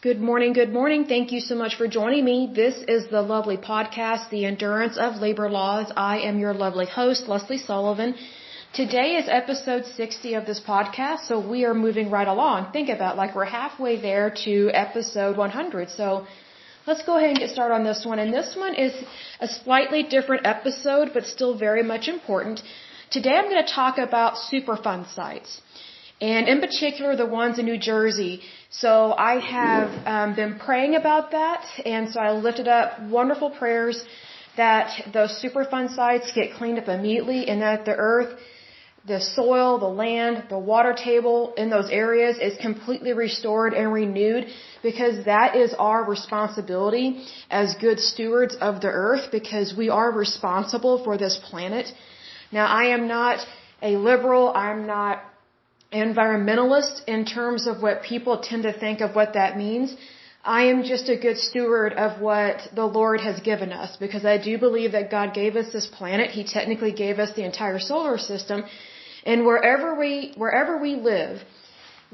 Good morning, good morning. Thank you so much for joining me. This is the lovely podcast, The Endurance of Labor Laws. I am your lovely host, Lesley Sullivan. Today is episode 60 of this podcast, so we are moving right along. Think about like we're halfway there to episode 100. So let's go ahead and get started on this one. And this one is a slightly different episode, but still very much important. Today I'm going to talk about Superfund sites, and in particular the ones in New Jersey. So I have been praying about that, and so I lifted up wonderful prayers that those Superfund sites get cleaned up immediately, and that the earth, the soil, the land, the water table in those areas is completely restored and renewed, because that is our responsibility as good stewards of the earth, because we are responsible for this planet. Now, I am not a liberal, I'm not environmentalist in terms of what people tend to think of what that means. I am just a good steward of what the Lord has given us, because I do believe that God gave us this planet. He technically gave us the entire solar system, and wherever we live,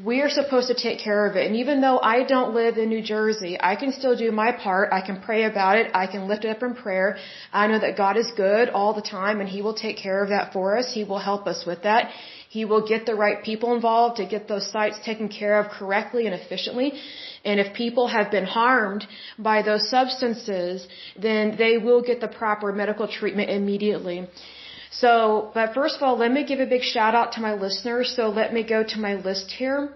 we are supposed to take care of it. And even though I don't live in New Jersey, I can still do my part. I can pray about it. I can lift it up in prayer. I know that God is good all the time, and He will take care of that for us. He will help us with that. He will get the right people involved to get those sites taken care of correctly and efficiently. And if people have been harmed by those substances, then they will get the proper medical treatment immediately. So, but first of all, let me give a big shout out to my listeners. So let me go to my list here,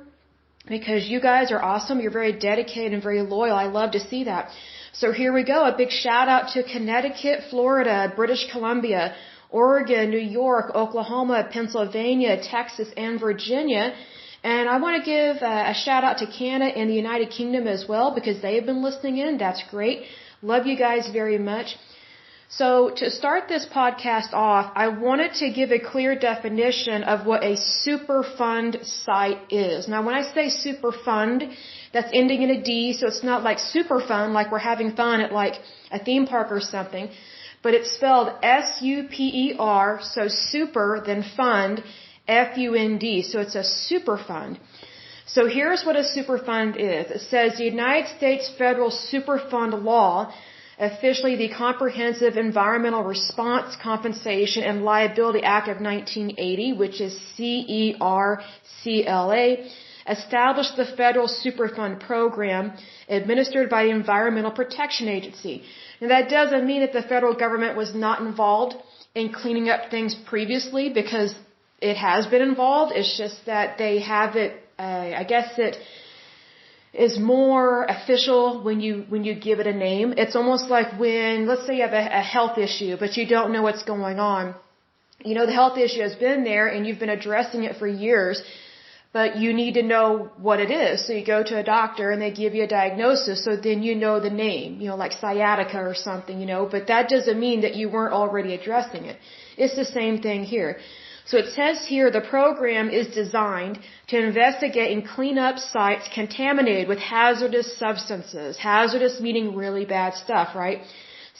because you guys are awesome. You're very dedicated and very loyal. I love to see that. So here we go. A big shout out to Connecticut, Florida, British Columbia, Oregon, New York, Oklahoma, Pennsylvania, Texas, and Virginia. And I want to give a shout out to Canada and the United Kingdom as well, because they have been listening in. That's great. Love you guys very much. So to start this podcast off, I wanted to give a clear definition of what a Superfund site is. Now, when I say Superfund, that's ending in a D, so it's not like super fun, like we're having fun at like a theme park or something. But it's spelled S-U-P-E-R, so super, then fund, F-U-N-D. So it's a Superfund. So here's what a Superfund is. It says the United States Federal Superfund Law, officially the Comprehensive Environmental Response, Compensation, and Liability Act of 1980, which is CERCLA, established the Federal Superfund Program administered by the Environmental Protection Agency. Now, that doesn't mean that the federal government was not involved in cleaning up things previously, because it has been involved. It's just that they have it, I guess it is more official when you give it a name. It's almost like when, let's say you have a health issue, but you don't know what's going on. You know, the health issue has been there and you've been addressing it for years, but you need to know what it is. So you go to a doctor and they give you a diagnosis, so then you know the name, you know, like sciatica or something, you know, but that doesn't mean that you weren't already addressing it. It's the same thing here. So it says here the program is designed to investigate and clean up sites contaminated with hazardous substances. Hazardous meaning really bad stuff, right?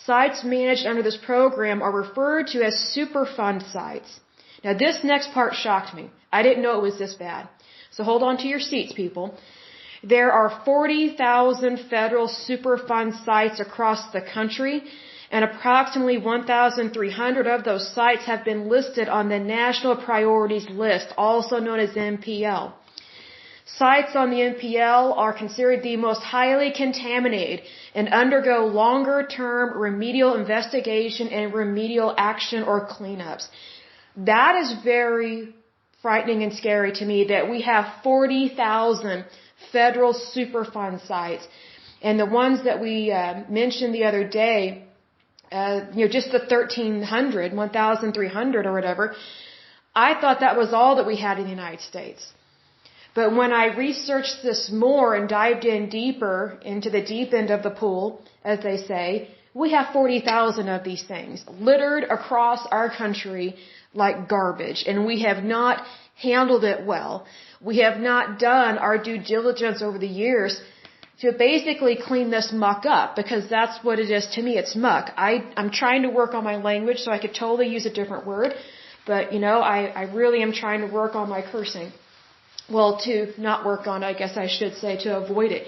Sites managed under this program are referred to as Superfund sites. Now this next part shocked me. I didn't know it was this bad. So hold on to your seats, people. There are 40,000 federal Superfund sites across the country, and approximately 1,300 of those sites have been listed on the National Priorities List, also known as NPL. Sites on the NPL are considered the most highly contaminated and undergo longer-term remedial investigation and remedial action or cleanups. That is very frightening and scary to me, that we have 40,000 federal Superfund sites. And the ones that we mentioned the other day, just the 1,300 or whatever, I thought that was all that we had in the United States. But when I researched this more and dived in deeper into the deep end of the pool, as they say, we have 40,000 of these things littered across our country like garbage, and we have not handled it well. We have not done our due diligence over the years to basically clean this muck up, because that's what it is to me. It's muck. I'm trying to work on my language, so I could totally use a different word, but I really am trying to work on my cursing. Well, to not work on, I guess I should say, to avoid it.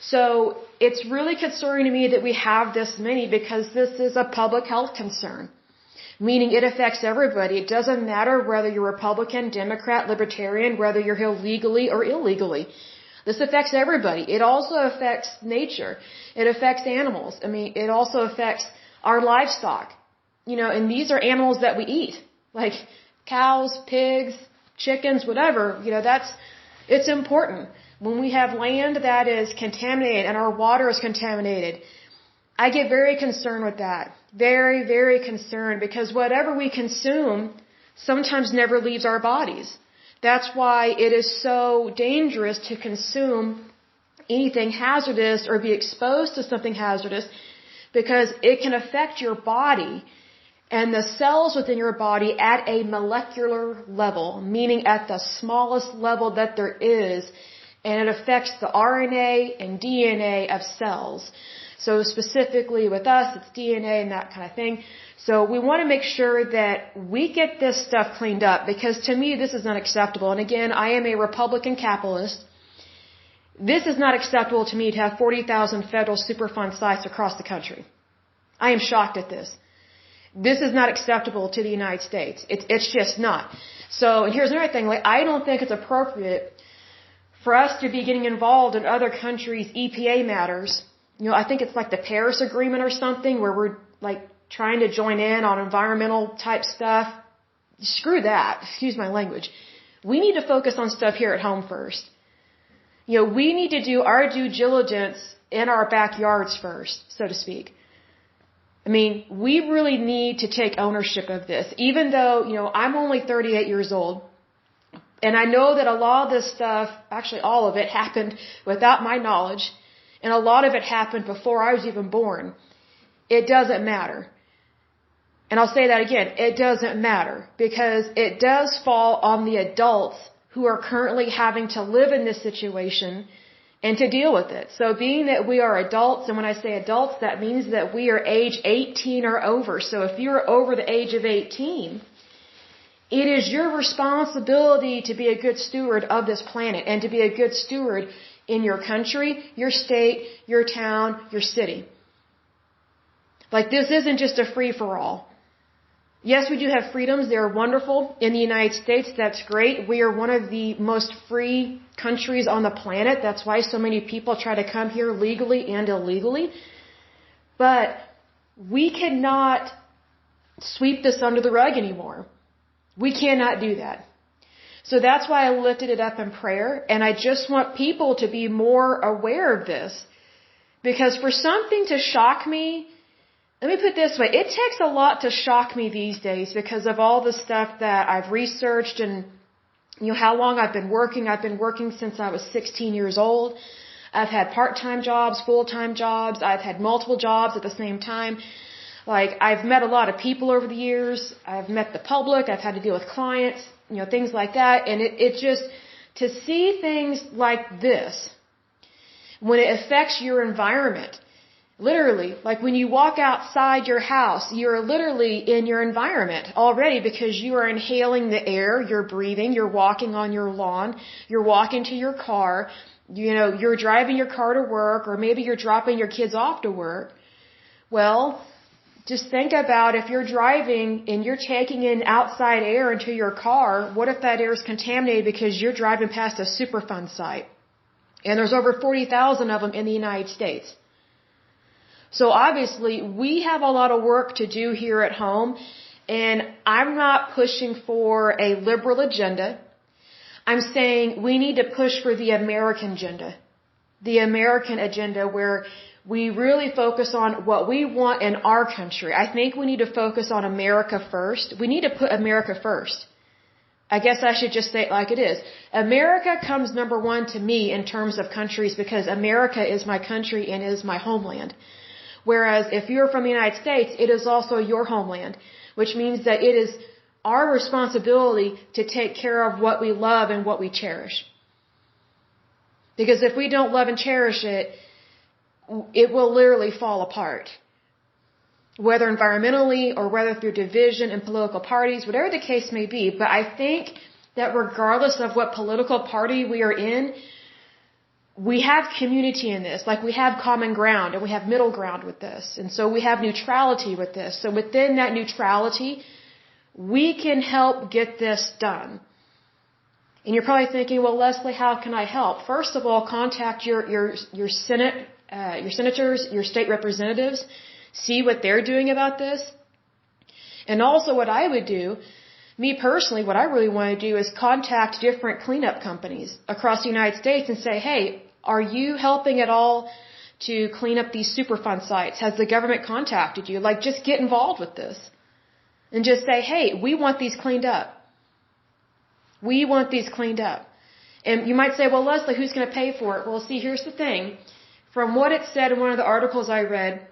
So it's really concerning to me that we have this many because this is a public health concern. Meaning it affects everybody. It doesn't matter whether you're Republican, Democrat, Libertarian, whether you're here legally or illegally. This affects everybody. It also affects nature. It affects animals. I mean, it also affects our livestock. And these are animals that we eat. Like cows, pigs, chickens, whatever. It's important. When we have land that is contaminated and our water is contaminated, I get very concerned with that. Very, very concerned because whatever we consume sometimes never leaves our bodies. That's why it is so dangerous to consume anything hazardous or be exposed to something hazardous because it can affect your body and the cells within your body at a molecular level, meaning at the smallest level that there is, and it affects the RNA and DNA of cells. So specifically with us, it's DNA and that kind of thing. So we want to make sure that we get this stuff cleaned up because to me, this is unacceptable. And again, I am a Republican capitalist. This is not acceptable to me to have 40,000 federal Superfund sites across the country. I am shocked at this. This is not acceptable to the United States. It's just not. So, and here's another thing. I don't think it's appropriate for us to be getting involved in other countries' EPA matters. I think it's like the Paris Agreement or something where we're like trying to join in on environmental type stuff. Screw that. Excuse my language. We need to focus on stuff here at home first. We need to do our due diligence in our backyards first, so to speak. I mean, we really need to take ownership of this, even though, I'm only 38 years old. And I know that a lot of this stuff, actually all of it, happened without my knowledge. And a lot of it happened before I was even born. It doesn't matter. And I'll say that again. It doesn't matter because it does fall on the adults who are currently having to live in this situation and to deal with it. So being that we are adults, and when I say adults, that means that we are age 18 or over. So if you're over the age of 18, it is your responsibility to be a good steward of this planet and to be a good steward in your country, your state, your town, your city. Like this isn't just a free-for-all. Yes, we do have freedoms. They're wonderful. In the United States, that's great. We are one of the most free countries on the planet. That's why so many people try to come here legally and illegally. But we cannot sweep this under the rug anymore. We cannot do that. So that's why I lifted it up in prayer. And I just want people to be more aware of this. Because for something to shock me, let me put it this way, it takes a lot to shock me these days because of all the stuff that I've researched and how long I've been working. I've been working since I was 16 years old. I've had part-time jobs, full-time jobs. I've had multiple jobs at the same time. Like I've met a lot of people over the years. I've met the public. I've had to deal with clients, things like that. And it just, to see things like this, when it affects your environment, literally, like when you walk outside your house, you're literally in your environment already because you are inhaling the air, you're breathing, you're walking on your lawn, you're walking to your car, you're driving your car to work, or maybe you're dropping your kids off to work. Well, just think about if you're driving and you're taking in outside air into your car, what if that air is contaminated because you're driving past a Superfund site? And there's over 40,000 of them in the United States. So obviously, we have a lot of work to do here at home, and I'm not pushing for a liberal agenda. I'm saying we need to push for the American agenda where we really focus on what we want in our country. I think we need to focus on America first. We need to put America first. I guess I should just say it like it is. America comes number one to me in terms of countries because America is my country and is my homeland. Whereas if you're from the United States, it is also your homeland, which means that it is our responsibility to take care of what we love and what we cherish. Because if we don't love and cherish it, it will literally fall apart. Whether environmentally or whether through division in political parties, whatever the case may be. But I think that regardless of what political party we are in, we have community in this, like we have common ground and we have middle ground with this. And so we have neutrality with this. So within that neutrality, we can help get this done. And you're probably thinking, well, Lesley, how can I help? First of all, contact your Senate, your senators, your state representatives, see what they're doing about this. And also what I would do, me personally, what I really want to do is contact different cleanup companies across the United States and say, hey, are you helping at all to clean up these Superfund sites? Has the government contacted you? Like, just get involved with this. And just say, hey, we want these cleaned up. We want these cleaned up. And you might say, well, Lesley, who's going to pay for it? Well, see, here's the thing. From what it said in one of the articles I read,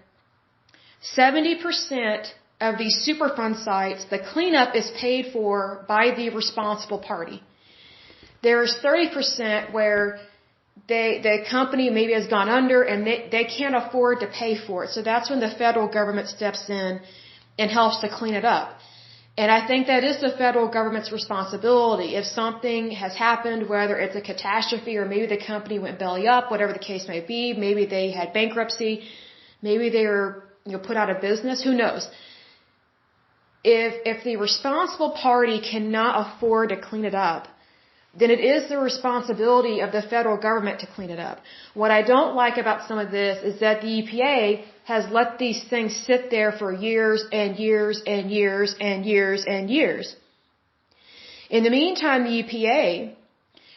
70% of these Superfund sites, the cleanup is paid for by the responsible party. There's 30% where the company maybe has gone under and they can't afford to pay for it. So that's when the federal government steps in and helps to clean it up. And I think that is the federal government's responsibility. If something has happened, whether it's a catastrophe or maybe the company went belly up, whatever the case may be, maybe they had bankruptcy, maybe they were put out of business, who knows? If the responsible party cannot afford to clean it up, then it is the responsibility of the federal government to clean it up. What I don't like about some of this is that the EPA has let these things sit there for years and years and years and years and years. In the meantime, the EPA,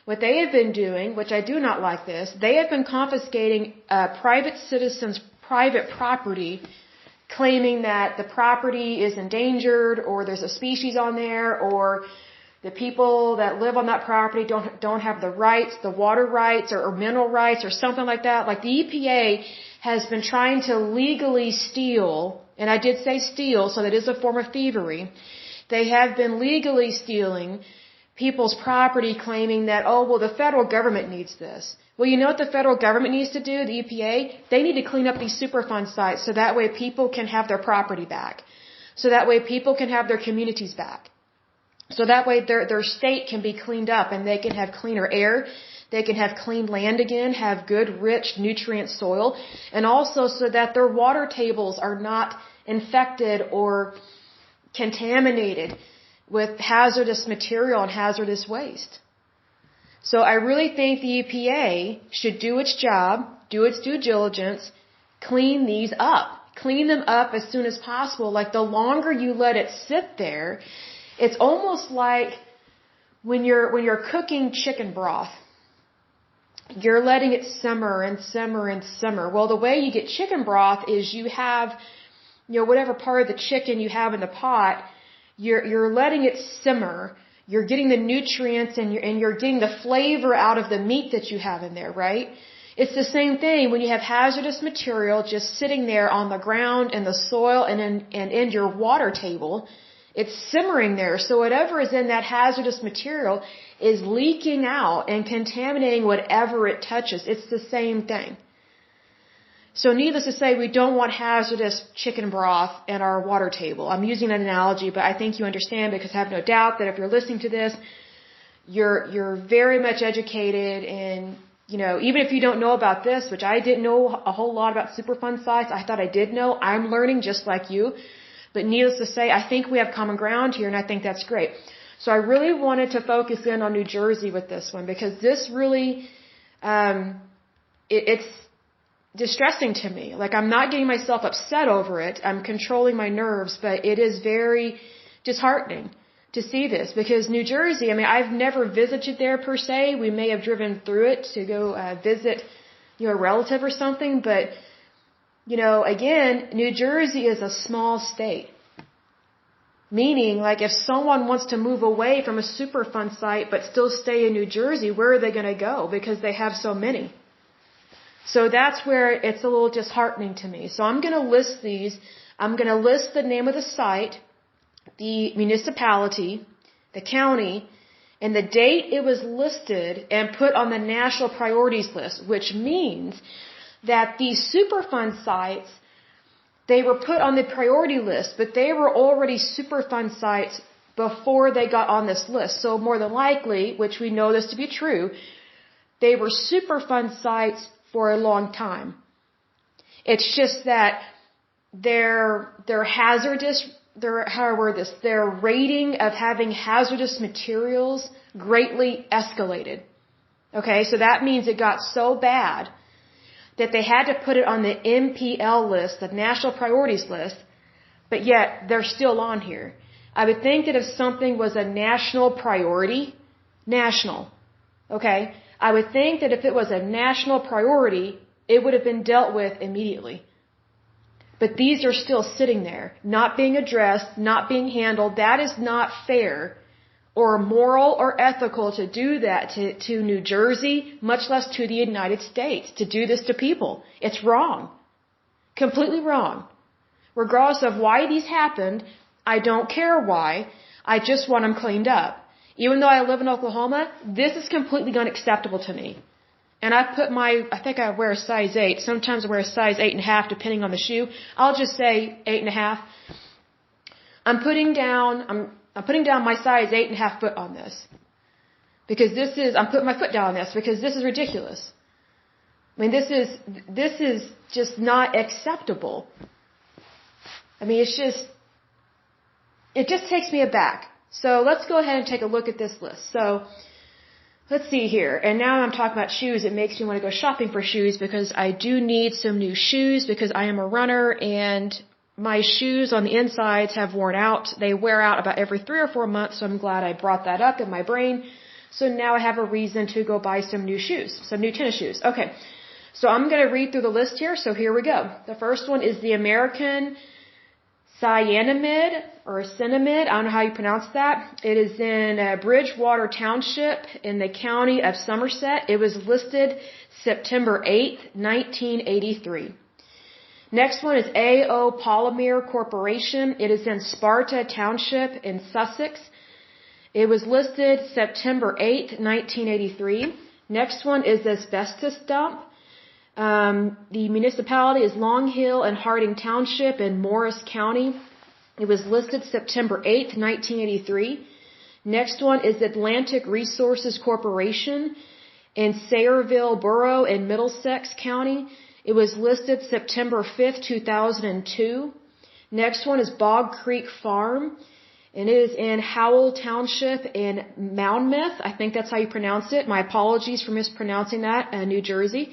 what they have been doing, which I do not like this, they have been confiscating private citizens' private property, claiming that the property is endangered or there's a species on there or the people that live on that property don't have the rights, the water rights or mineral rights or something like that. Like the EPA has been trying to legally steal, and I did say steal, so that is a form of thievery. They have been legally stealing people's property, claiming that, oh, well, the federal government needs this. Well, you know what the federal government needs to do, the EPA? They need to clean up these Superfund sites so that way people can have their property back. So that way people can have their communities back. So that way their state can be cleaned up and they can have cleaner air, they can have clean land again, have good, rich, nutrient soil, and also so that their water tables are not infected or contaminated with hazardous material and hazardous waste. So I really think the EPA should do its job, do its due diligence, clean these up. Clean them up as soon as possible. Like the longer you let it sit there, it's almost like when you're cooking chicken broth. You're letting it simmer and simmer and simmer. Well, the way you get chicken broth is you have, whatever part of the chicken you have in the pot, you're letting it simmer. You're getting the nutrients and you're getting the flavor out of the meat that you have in there, right? It's the same thing when you have hazardous material just sitting there on the ground and the soil and in your water table. It's simmering there. So whatever is in that hazardous material is leaking out and contaminating whatever it touches. It's the same thing. So needless to say, we don't want hazardous chicken broth in our water table. I'm using an analogy, but I think you understand because I have no doubt that if you're listening to this, you're very much educated and, even if you don't know about this, which I didn't know a whole lot about Superfund sites, I thought I did know. I'm learning just like you. But needless to say, I think we have common ground here, and I think that's great. So I really wanted to focus in on New Jersey with this one because this really, it's distressing to me. Like, I'm not getting myself upset over it. I'm controlling my nerves, but it is very disheartening to see this because New Jersey, I've never visited there per se. We may have driven through it to go visit, a relative or something, but again, New Jersey is a small state. Meaning, like, if someone wants to move away from a Superfund site but still stay in New Jersey, where are they going to go? Because they have so many. So that's where it's a little disheartening to me. So I'm going to list these. I'm going to list the name of the site, the municipality, the county, and the date it was listed and put on the national priorities list, which means that these Superfund sites, they were put on the priority list, but they were already Superfund sites before they got on this list. So more than likely, which we know this to be true, They were Superfund sites for a long time. It's just that their hazardous, their rating of having hazardous materials greatly escalated. Okay, so that means it got so bad that they had to put it on the NPL list, the National Priorities list, but yet they're still on here. I would think that if something was a national priority, okay, I would think that if it was a national priority, it would have been dealt with immediately. But these are still sitting there, not being addressed, not being handled. That is not fair or moral or ethical to do that to New Jersey, much less to the United States, to do this to people. It's wrong. Completely wrong. Regardless of why these happened, I don't care why. I just want them cleaned up. Even though I live in Oklahoma, this is completely unacceptable to me. And I think I wear a size 8. Sometimes I wear a size 8.5 depending on the shoe. I'll just say 8.5. I'm putting down my size 8.5 foot on this. Because I'm putting my foot down on this because this is ridiculous. I mean, this is just not acceptable. I mean, it just takes me aback. So let's go ahead and take a look at this list. So let's see here. And now I'm talking about shoes. It makes me want to go shopping for shoes because I do need some new shoes because I am a runner and my shoes on the insides have worn out. They wear out about every 3 or 4 months. So I'm glad I brought that up in my brain. So now I have a reason to go buy some new shoes, some new tennis shoes. Okay. So I'm going to read through the list here. So here we go. The first one is the American cyanamide or cinnamide. I don't know how you pronounce that. It is in Bridgewater Township in the county of Somerset. It was listed September 8th, 1983. Next one is AO Polymer Corporation. It is in Sparta Township in Sussex. It was listed September 8th, 1983. Next one is asbestos dump. The municipality is Long Hill and Harding Township in Morris County. It was listed September 8th, 1983. Next one is Atlantic Resources Corporation in Sayreville Borough in Middlesex County. It was listed September 5th, 2002. Next one is Bog Creek Farm, and it is in Howell Township in Monmouth. I think that's how you pronounce it. My apologies for mispronouncing that, New Jersey.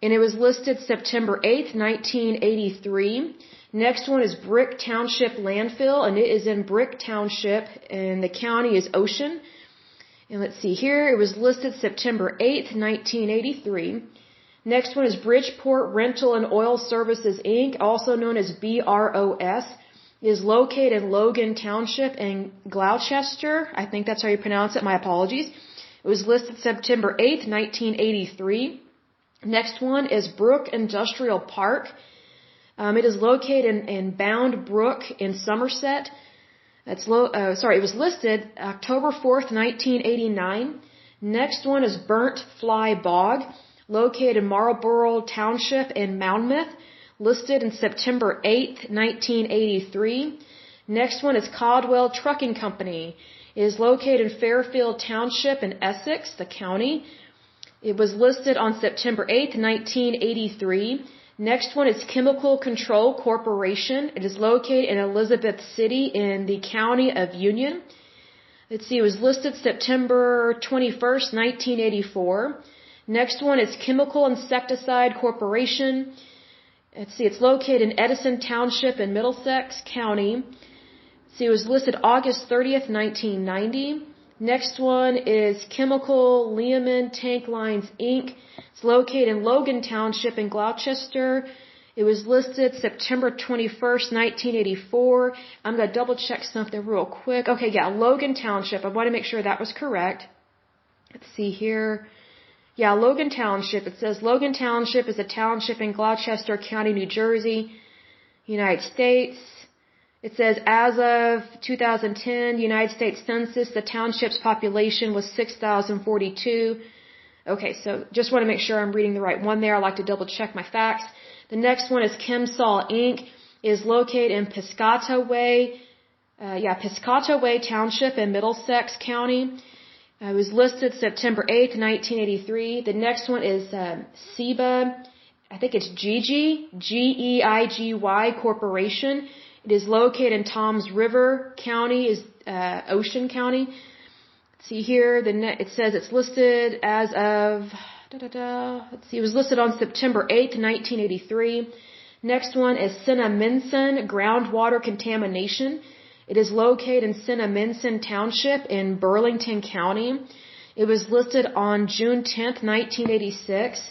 And it was listed September 8th, 1983. Next one is Brick Township Landfill, and it is in Brick Township, and the county is Ocean. And let's see here, it was listed September 8th, 1983. Next one is Bridgeport Rental and Oil Services, Inc., also known as BROS. It is located in Logan Township in Gloucester. I think that's how you pronounce it. My apologies. It was listed September 8th, 1983. Next one is Brook Industrial Park. It is located in Bound Brook in Somerset. It was listed October 4th, 1989. Next one is Burnt Fly Bog, located in Marlborough Township in Monmouth, listed in September 8th, 1983. Next one is Caldwell Trucking Company. It is located in Fairfield Township in Essex, the county. It was listed on September 8th, 1983. Next one is Chemical Control Corporation. It is located in Elizabeth City in the county of Union. Let's see, it was listed September 21st, 1984. Next one is Chemical Insecticide Corporation. Let's see, it's located in Edison Township in Middlesex County. Let's see, it was listed August 30th, 1990. Next one is Chemical Lehman Tank Lines, Inc. It's located in Logan Township in Gloucester. It was listed September 21st, 1984. I'm going to double check something real quick. Okay, yeah, Logan Township. I want to make sure that was correct. Let's see here. Yeah, Logan Township. It says Logan Township is a township in Gloucester County, New Jersey, United States. It says, as of 2010, United States Census, the township's population was 6,042. Okay, so just want to make sure I'm reading the right one there. I like to double check my facts. The next one is Chemsol, Inc. It is located in Piscataway Township in Middlesex County. It was listed September 8th, 1983. The next one is SEBA, I think it's G-E-I-G-Y Corporation. It is located in Toms River County, is Ocean County. See here, it says it's listed as of, let's see, it was listed on September 8th, 1983. Next one is Cinnaminson Groundwater Contamination. It is located in Cinnaminson Township in Burlington County. It was listed on June 10th, 1986.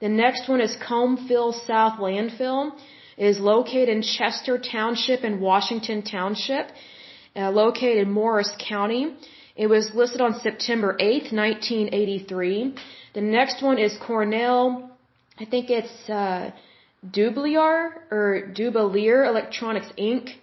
The next one is Comeville South Landfill. It is located in Chester Township in Washington Township, located in Morris County. It was listed on September 8th, 1983. The next one is Cornell, I think it's Dubalier Electronics Inc.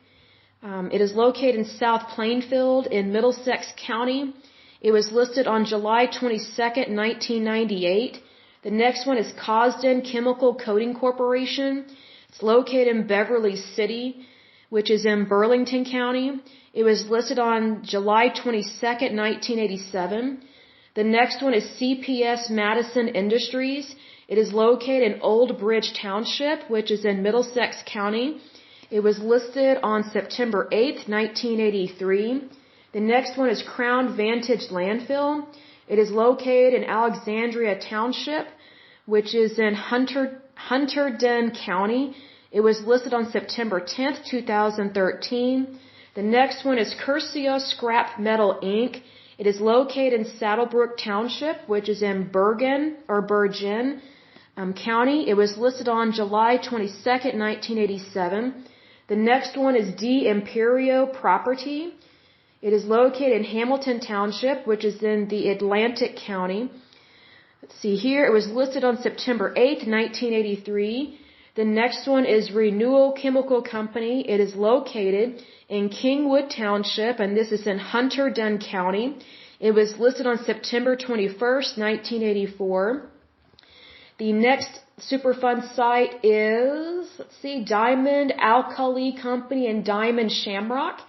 It is located in South Plainfield in Middlesex County. It was listed on July 22nd, 1998. The next one is Cosden Chemical Coating Corporation. It's located in Beverly City, which is in Burlington County. It was listed on July 22nd, 1987. The next one is CPS Madison Industries. It is located in Old Bridge Township, which is in Middlesex County. It was listed on September 8th, 1983. The next one is Crown Vantage Landfill. It is located in Alexandria Township, which is in Hunterdon County. It was listed on September 10th, 2013. The next one is Curcio Scrap Metal Inc. It is located in Saddlebrook Township, which is in Bergen County. It was listed on July 22nd, 1987. The next one is D. Imperio Property. It is located in Hamilton Township, which is in the Atlantic County. Let's see here. It was listed on September 8th, 1983. The next one is Renewal Chemical Company. It is located in Kingwood Township, and this is in Hunterdon County. It was listed on September 21st, 1984. The next Superfund site is, Diamond Alkali Company and Diamond Shamrock.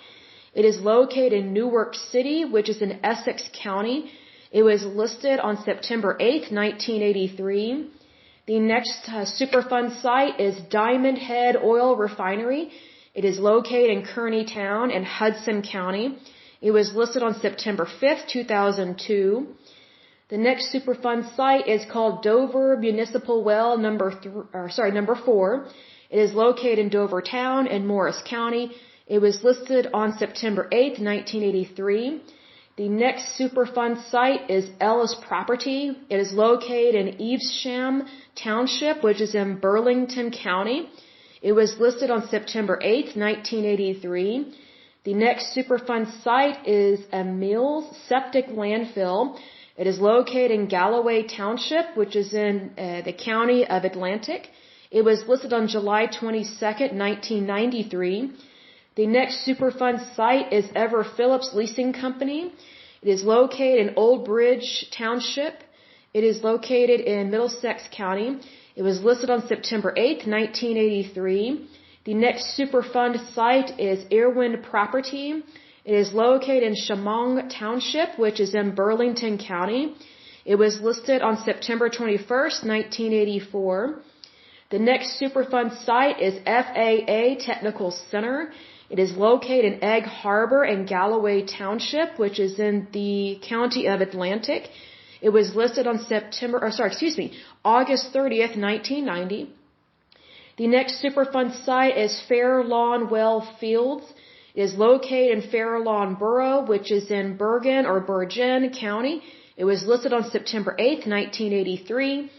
It is located in Newark City, which is in Essex County. It was listed on September 8th, 1983. The next Superfund site is Diamond Head Oil Refinery. It is located in Kearney Town in Hudson County. It was listed on September 5th, 2002. The next Superfund site is called Dover Municipal Well number 4. It is located in Dover Town in Morris County. It was listed on September 8th, 1983. The next Superfund site is Ellis Property. It is located in Evesham Township, which is in Burlington County. It was listed on September 8th, 1983. The next Superfund site is a Mills Septic Landfill. It is located in Galloway Township, which is in the county of Atlantic. It was listed on July 22nd, 1993. The next Superfund site is Ever Phillips Leasing Company. It is located in Old Bridge Township. It is located in Middlesex County. It was listed on September 8th, 1983. The next Superfund site is Irwin Property. It is located in Shamong Township, which is in Burlington County. It was listed on September 21st, 1984. The next Superfund site is FAA Technical Center. It is located in Egg Harbor and Galloway Township, which is in the county of Atlantic. It was listed on August 30th, 1990. The next Superfund site is Fair Lawn Well Fields. It is located in Fair Lawn Borough, which is in Bergen County. It was listed on September 8th, 1983.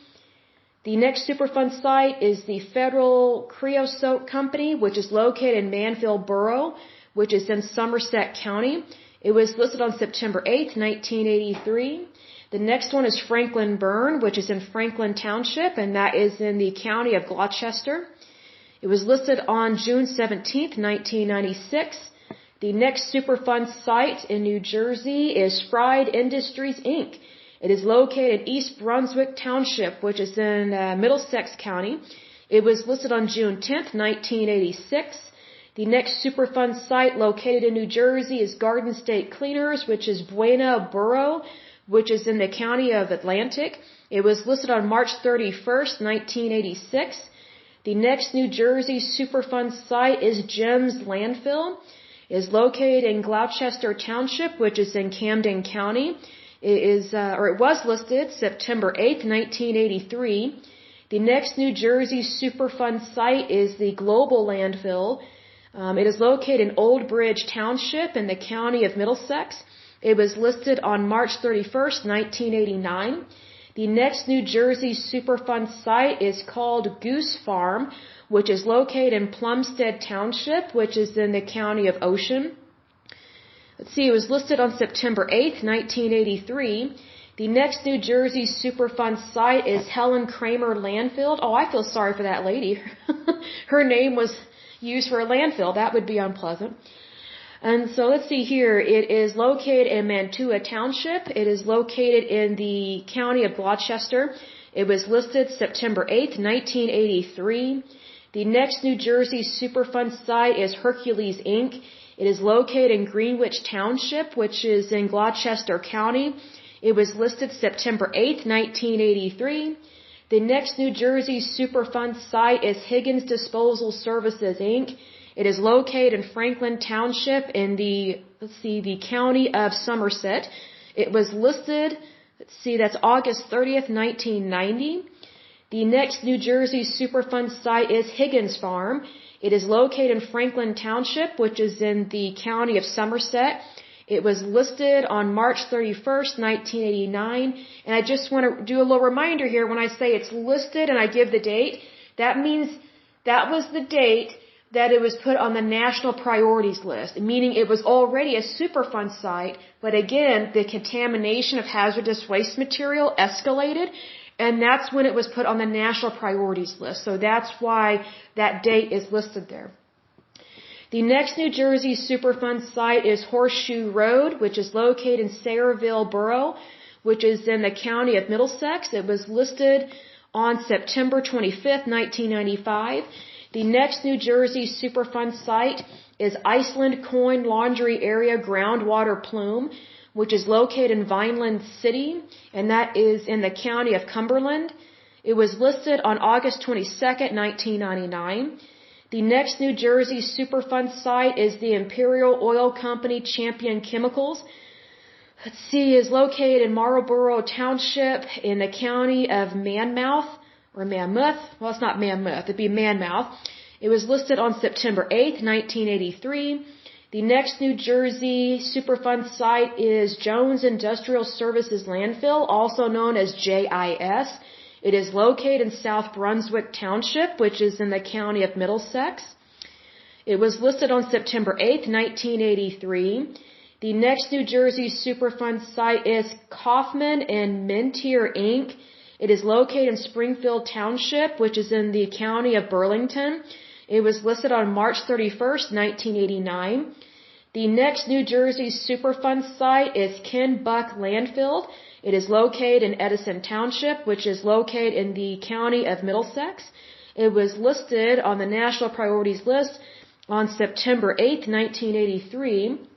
The next Superfund site is the Federal Creosote Company, which is located in Manville Borough, which is in Somerset County. It was listed on September 8th, 1983. The next one is Franklin Burn, which is in Franklin Township, and that is in the county of Gloucester. It was listed on June 17th, 1996. The next Superfund site in New Jersey is Fried Industries, Inc. It is located in East Brunswick Township, which is in Middlesex County. It was listed on June 10th, 1986. The next Superfund site located in New Jersey is Garden State Cleaners, which is Buena Borough, which is in the county of Atlantic. It was listed on March 31st, 1986. The next New Jersey Superfund site is Gems Landfill. It is located in Gloucester Township, which is in Camden County. It was listed September 8th, 1983. The next New Jersey Superfund site is the Global Landfill. It is located in Old Bridge Township in the county of Middlesex. It was listed on March 31st, 1989. The next New Jersey Superfund site is called Goose Farm, which is located in Plumstead Township, which is in the county of Ocean. It was listed on September 8th, 1983. The next New Jersey Superfund site is Helen Kramer Landfill. Oh, I feel sorry for that lady. Her name was used for a landfill. That would be unpleasant. And so let's see here. It is located in Mantua Township. It is located in the county of Gloucester. It was listed September 8th, 1983. The next New Jersey Superfund site is Hercules, Inc. It is located in Greenwich Township, which is in Gloucester County. It was listed September 8th, 1983. The next New Jersey Superfund site is Higgins Disposal Services, Inc. It is located in Franklin Township in the county of Somerset. It was listed, that's August 30th, 1990. The next New Jersey Superfund site is Higgins Farm. It is located in Franklin Township, which is in the county of Somerset. It was listed on March 31st, 1989. And I just want to do a little reminder here. When I say it's listed and I give the date, that means that was the date that it was put on the national priorities list, meaning it was already a Superfund site, but again, the contamination of hazardous waste material escalated, and that's when it was put on the national priorities list. So that's why that date is listed there. The next New Jersey Superfund site is Horseshoe Road, which is located in Sayreville Borough, which is in the county of Middlesex. It was listed on September 25th, 1995. The next New Jersey Superfund site is Iceland Coin Laundry Area Groundwater Plume, which is located in Vineland City, and that is in the county of Cumberland. It was listed on August 22nd, 1999. The next New Jersey Superfund site is the Imperial Oil Company Champion Chemicals. Is located in Marlborough Township in the county of Monmouth. Or Monmouth. Well, it's not Monmouth. It'd be Monmouth. It was listed on September 8th, 1983. The next New Jersey Superfund site is Jones Industrial Services Landfill, also known as JIS. It is located in South Brunswick Township, which is in the county of Middlesex. It was listed on September 8th, 1983. The next New Jersey Superfund site is Kaufman and Mentier, Inc. It is located in Springfield Township, which is in the county of Burlington. It was listed on March 31st, 1989. The next New Jersey Superfund site is Ken Buck Landfill. It is located in Edison Township, which is located in the county of Middlesex. It was listed on the National Priorities List on September 8th, 1983.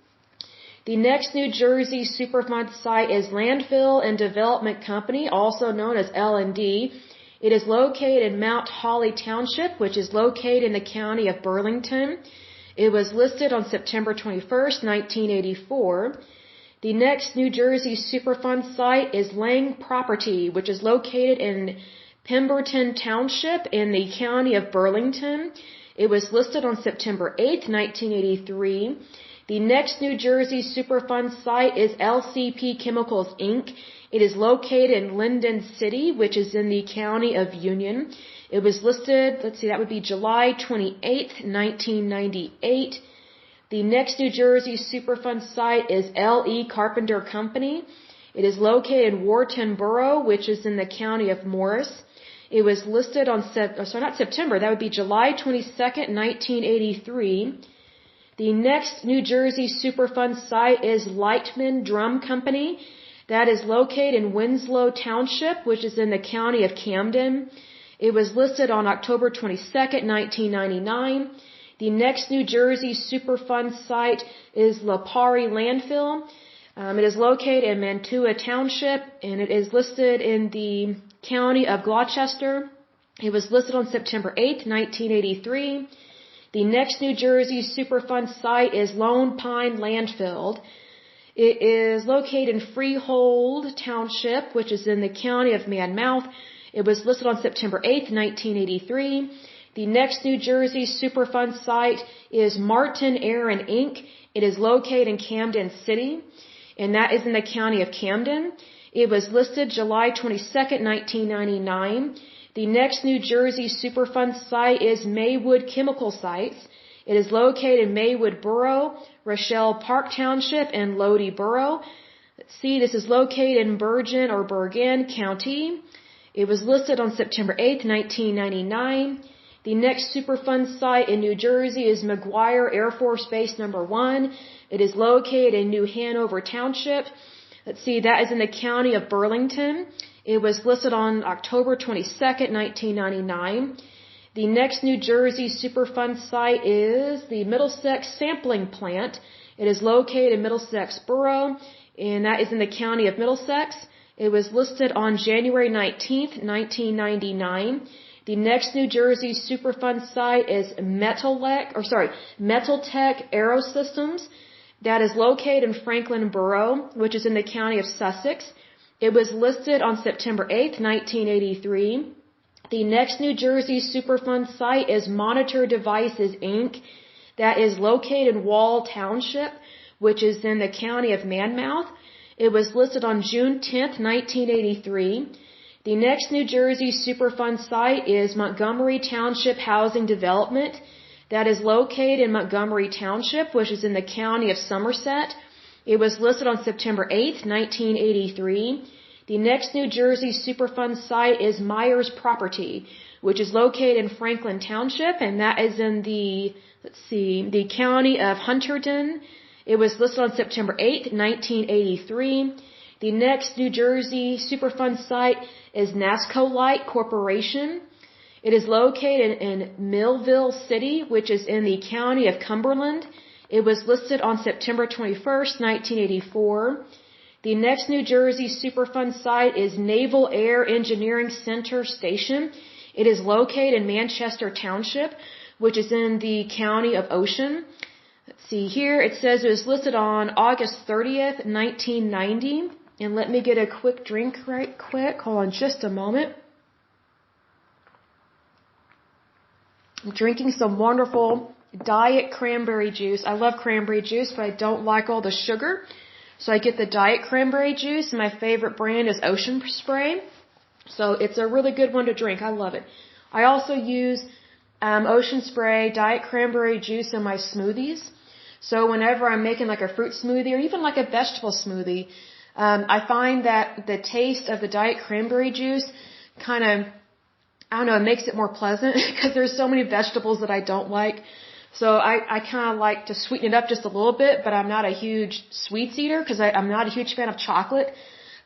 The next New Jersey Superfund site is Landfill and Development Company, also known as L&D. It is located in Mount Holly Township, which is located in the county of Burlington. It was listed on September 21st, 1984. The next New Jersey Superfund site is Lang Property, which is located in Pemberton Township in the county of Burlington. It was listed on September 8th, 1983. The next New Jersey Superfund site is LCP Chemicals, Inc. It is located in Linden City, which is in the county of Union. It was listed, that would be July 28th, 1998. The next New Jersey Superfund site is L.E. Carpenter Company. It is located in Wharton Borough, which is in the county of Morris. It was listed on, that would be July 22nd, 1983. The next New Jersey Superfund site is Lightman Drum Company. That is located in Winslow Township, which is in the county of Camden. It was listed on October 22nd, 1999. The next New Jersey Superfund site is Lapari Landfill. It is located in Mantua Township, and it is listed in the county of Gloucester. It was listed on September 8th, 1983. The next New Jersey Superfund site is Lone Pine Landfill. It is located in Freehold Township, which is in the county of Monmouth. It was listed on September 8th, 1983. The next New Jersey Superfund site is Martin Aaron Inc. It is located in Camden City, and that is in the county of Camden. It was listed July 22nd, 1999. The next New Jersey Superfund site is Maywood Chemical Sites. It is located in Maywood Borough, Rochelle Park Township, and Lodi Borough. Let's see, this is located in Bergen or Bergen County. It was listed on September 8th, 1999. The next Superfund site in New Jersey is McGuire Air Force Base No. 1. It is located in New Hanover Township. Let's see, that is in the county of Burlington. It was listed on October 22nd, 1999. The next New Jersey Superfund site is the Middlesex Sampling Plant. It is located in Middlesex Borough, and that is in the county of Middlesex. It was listed on January 19th, 1999. The next New Jersey Superfund site is Metaltech Aerosystems. That is located in Franklin Borough, which is in the county of Sussex. It was listed on September 8th, 1983. The next New Jersey Superfund site is Monitor Devices, Inc. That is located in Wall Township, which is in the county of Monmouth. It was listed on June 10th, 1983. The next New Jersey Superfund site is Montgomery Township Housing Development. That is located in Montgomery Township, which is in the county of Somerset. It was listed on September 8th, 1983. The next New Jersey Superfund site is Myers Property, which is located in Franklin Township, and that is in the county of Hunterdon. It was listed on September 8th, 1983. The next New Jersey Superfund site is NASCO Light Corporation. It is located in Millville City, which is in the county of Cumberland. It was listed on September 21st, 1984. The next New Jersey Superfund site is Naval Air Engineering Center Station. It is located in Manchester Township, which is in the county of Ocean. Let's see here. It says it was listed on August 30th, 1990. And let me get a quick drink right quick. Hold on just a moment. I'm drinking some wonderful diet cranberry juice. I love cranberry juice, but I don't like all the sugar. So I get the diet cranberry juice, and my favorite brand is Ocean Spray. So it's a really good one to drink. I love it. I also use Ocean Spray diet cranberry juice in my smoothies. So whenever I'm making like a fruit smoothie or even like a vegetable smoothie, I find that the taste of the diet cranberry juice kind of, I don't know, it makes it more pleasant because there's so many vegetables that I don't like. So I kind of like to sweeten it up just a little bit, but I'm not a huge sweets eater because I'm not a huge fan of chocolate.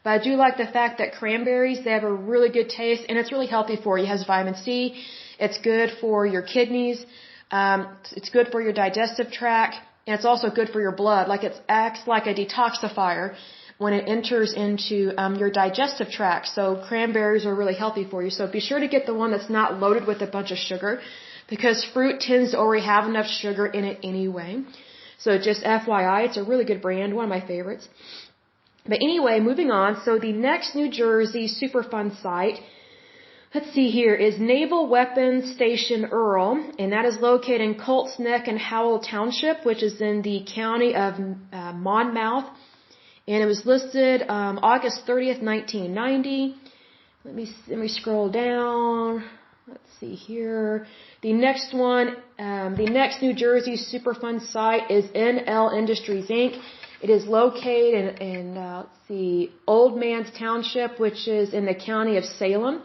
But I do like the fact that cranberries, they have a really good taste, and it's really healthy for you. It has vitamin C. It's good for your kidneys. It's good for your digestive tract, and it's also good for your blood. Like it acts like a detoxifier when it enters into your digestive tract. So cranberries are really healthy for you. So be sure to get the one that's not loaded with a bunch of sugar, because fruit tends to already have enough sugar in it anyway. So just FYI, it's a really good brand, one of my favorites. But anyway, moving on. So the next New Jersey Superfund site, let's see here, is Naval Weapons Station Earl, and that is located in Colts Neck and Howell Township, which is in the county of Monmouth. And it was listed August 30th, 1990. Let me scroll down. Let's see here. The next one, the next New Jersey Superfund site is NL Industries, Inc. It is located in Old Man's Township, which is in the county of Salem.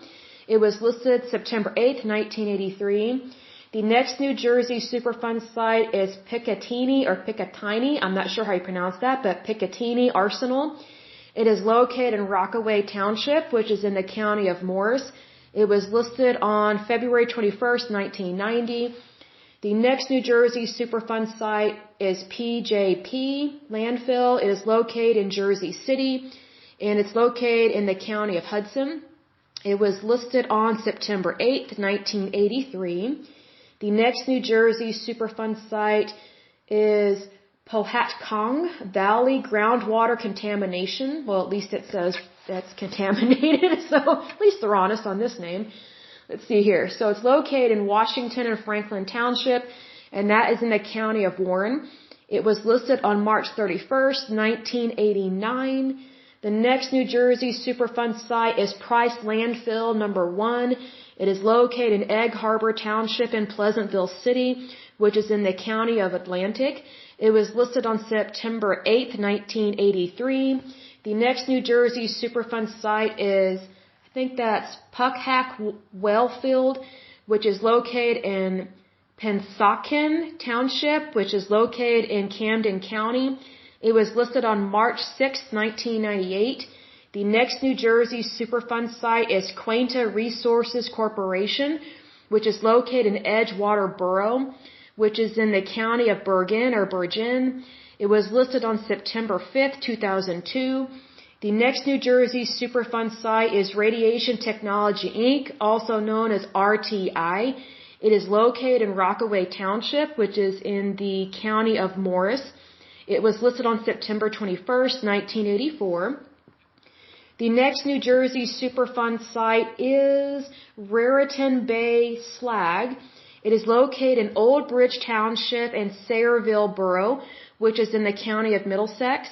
It was listed September 8th, 1983. The next New Jersey Superfund site is Picatinny. I'm not sure how you pronounce that, but Picatinny Arsenal. It is located in Rockaway Township, which is in the county of Morris. It was listed on February 21st, 1990. The next New Jersey Superfund site is PJP landfill. It is located in Jersey City, and it's located in the county of Hudson. It was listed on September 8th, 1983. The next New Jersey Superfund site is Pohatcong Valley groundwater contamination. Well, at least it says that's contaminated, so at least they're honest on this name. Let's see here. So it's located in Washington and Franklin Township, and that is in the county of Warren. It was listed on March 31st, 1989. The next New Jersey Superfund site is Price Landfill number 1. It is located in Egg Harbor Township in Pleasantville City, which is in the county of Atlantic. It was listed on September 8th, 1983. The next New Jersey Superfund site is, I think that's Puckhack Wellfield, which is located in Pensacola Township, which is located in Camden County. It was listed on March 6th, 1998. The next New Jersey Superfund site is Quanta Resources Corporation, which is located in Edgewater Borough, which is in the county of Bergen or Bergen. It was listed on September 5th, 2002. The next New Jersey Superfund site is Radiation Technology Inc., also known as RTI. It is located in Rockaway Township, which is in the county of Morris. It was listed on September 21st, 1984. The next New Jersey Superfund site is Raritan Bay Slag. It is located in Old Bridge Township and Sayreville Borough, which is in the county of Middlesex.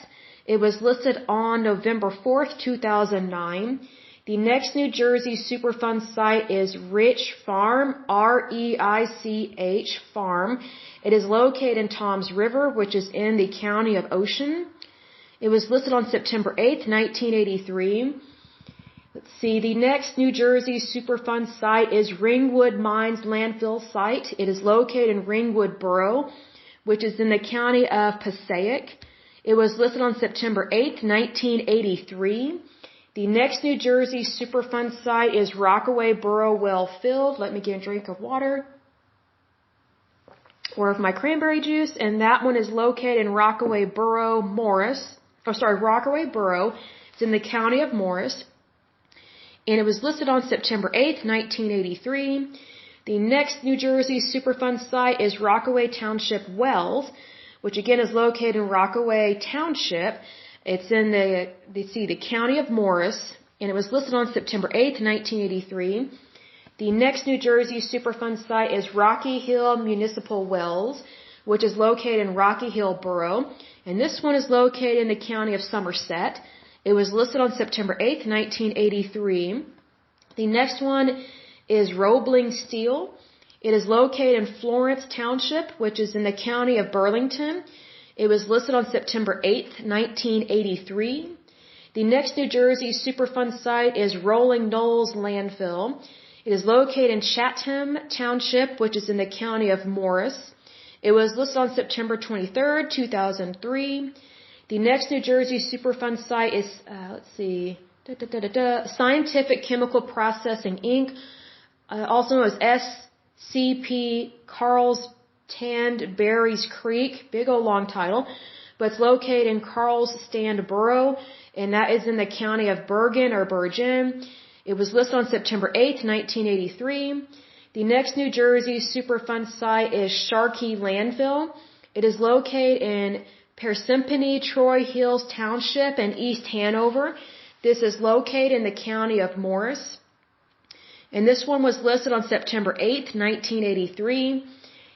It was listed on November 4th, 2009. The next New Jersey Superfund site is Rich Farm, R-E-I-C-H Farm. It is located in Toms River, which is in the county of Ocean. It was listed on September 8th, 1983. Let's see, the next New Jersey Superfund site is Ringwood Mines Landfill Site. It is located in Ringwood Borough, which is in the county of Passaic. It was listed on September 8th, 1983. The next New Jersey Superfund site is Rockaway Borough Well Field. Let me get a drink of water or of my cranberry juice, and that one is located in Rockaway Borough, Rockaway Borough. It's in the county of Morris. And it was listed on September 8th, 1983. The next New Jersey Superfund site is Rockaway Township Wells, which again is located in Rockaway Township. It's in the county of Morris, and it was listed on September 8th, 1983. The next New Jersey Superfund site is Rocky Hill Municipal Wells, which is located in Rocky Hill Borough, and this one is located in the county of Somerset. It was listed on September 8th, 1983. The next one is Roebling Steel. It is located in Florence Township, which is in the county of Burlington. It was listed on September 8th, 1983. The next New Jersey Superfund site is Rolling Knolls Landfill. It is located in Chatham Township, which is in the county of Morris. It was listed on September 23rd, 2003. The next New Jersey Superfund site is, Scientific Chemical Processing, Inc., also known as SCP Carlstand Berries Creek, big old long title, but it's located in Carlstand Borough, and that is in the county of Bergen or Bergen. It was listed on September 8th, 1983. The next New Jersey Superfund site is Sharkey Landfill. It is located in Parsippany Troy Hills Township in East Hanover. This is located in the county of Morris. And this one was listed on September 8th, 1983.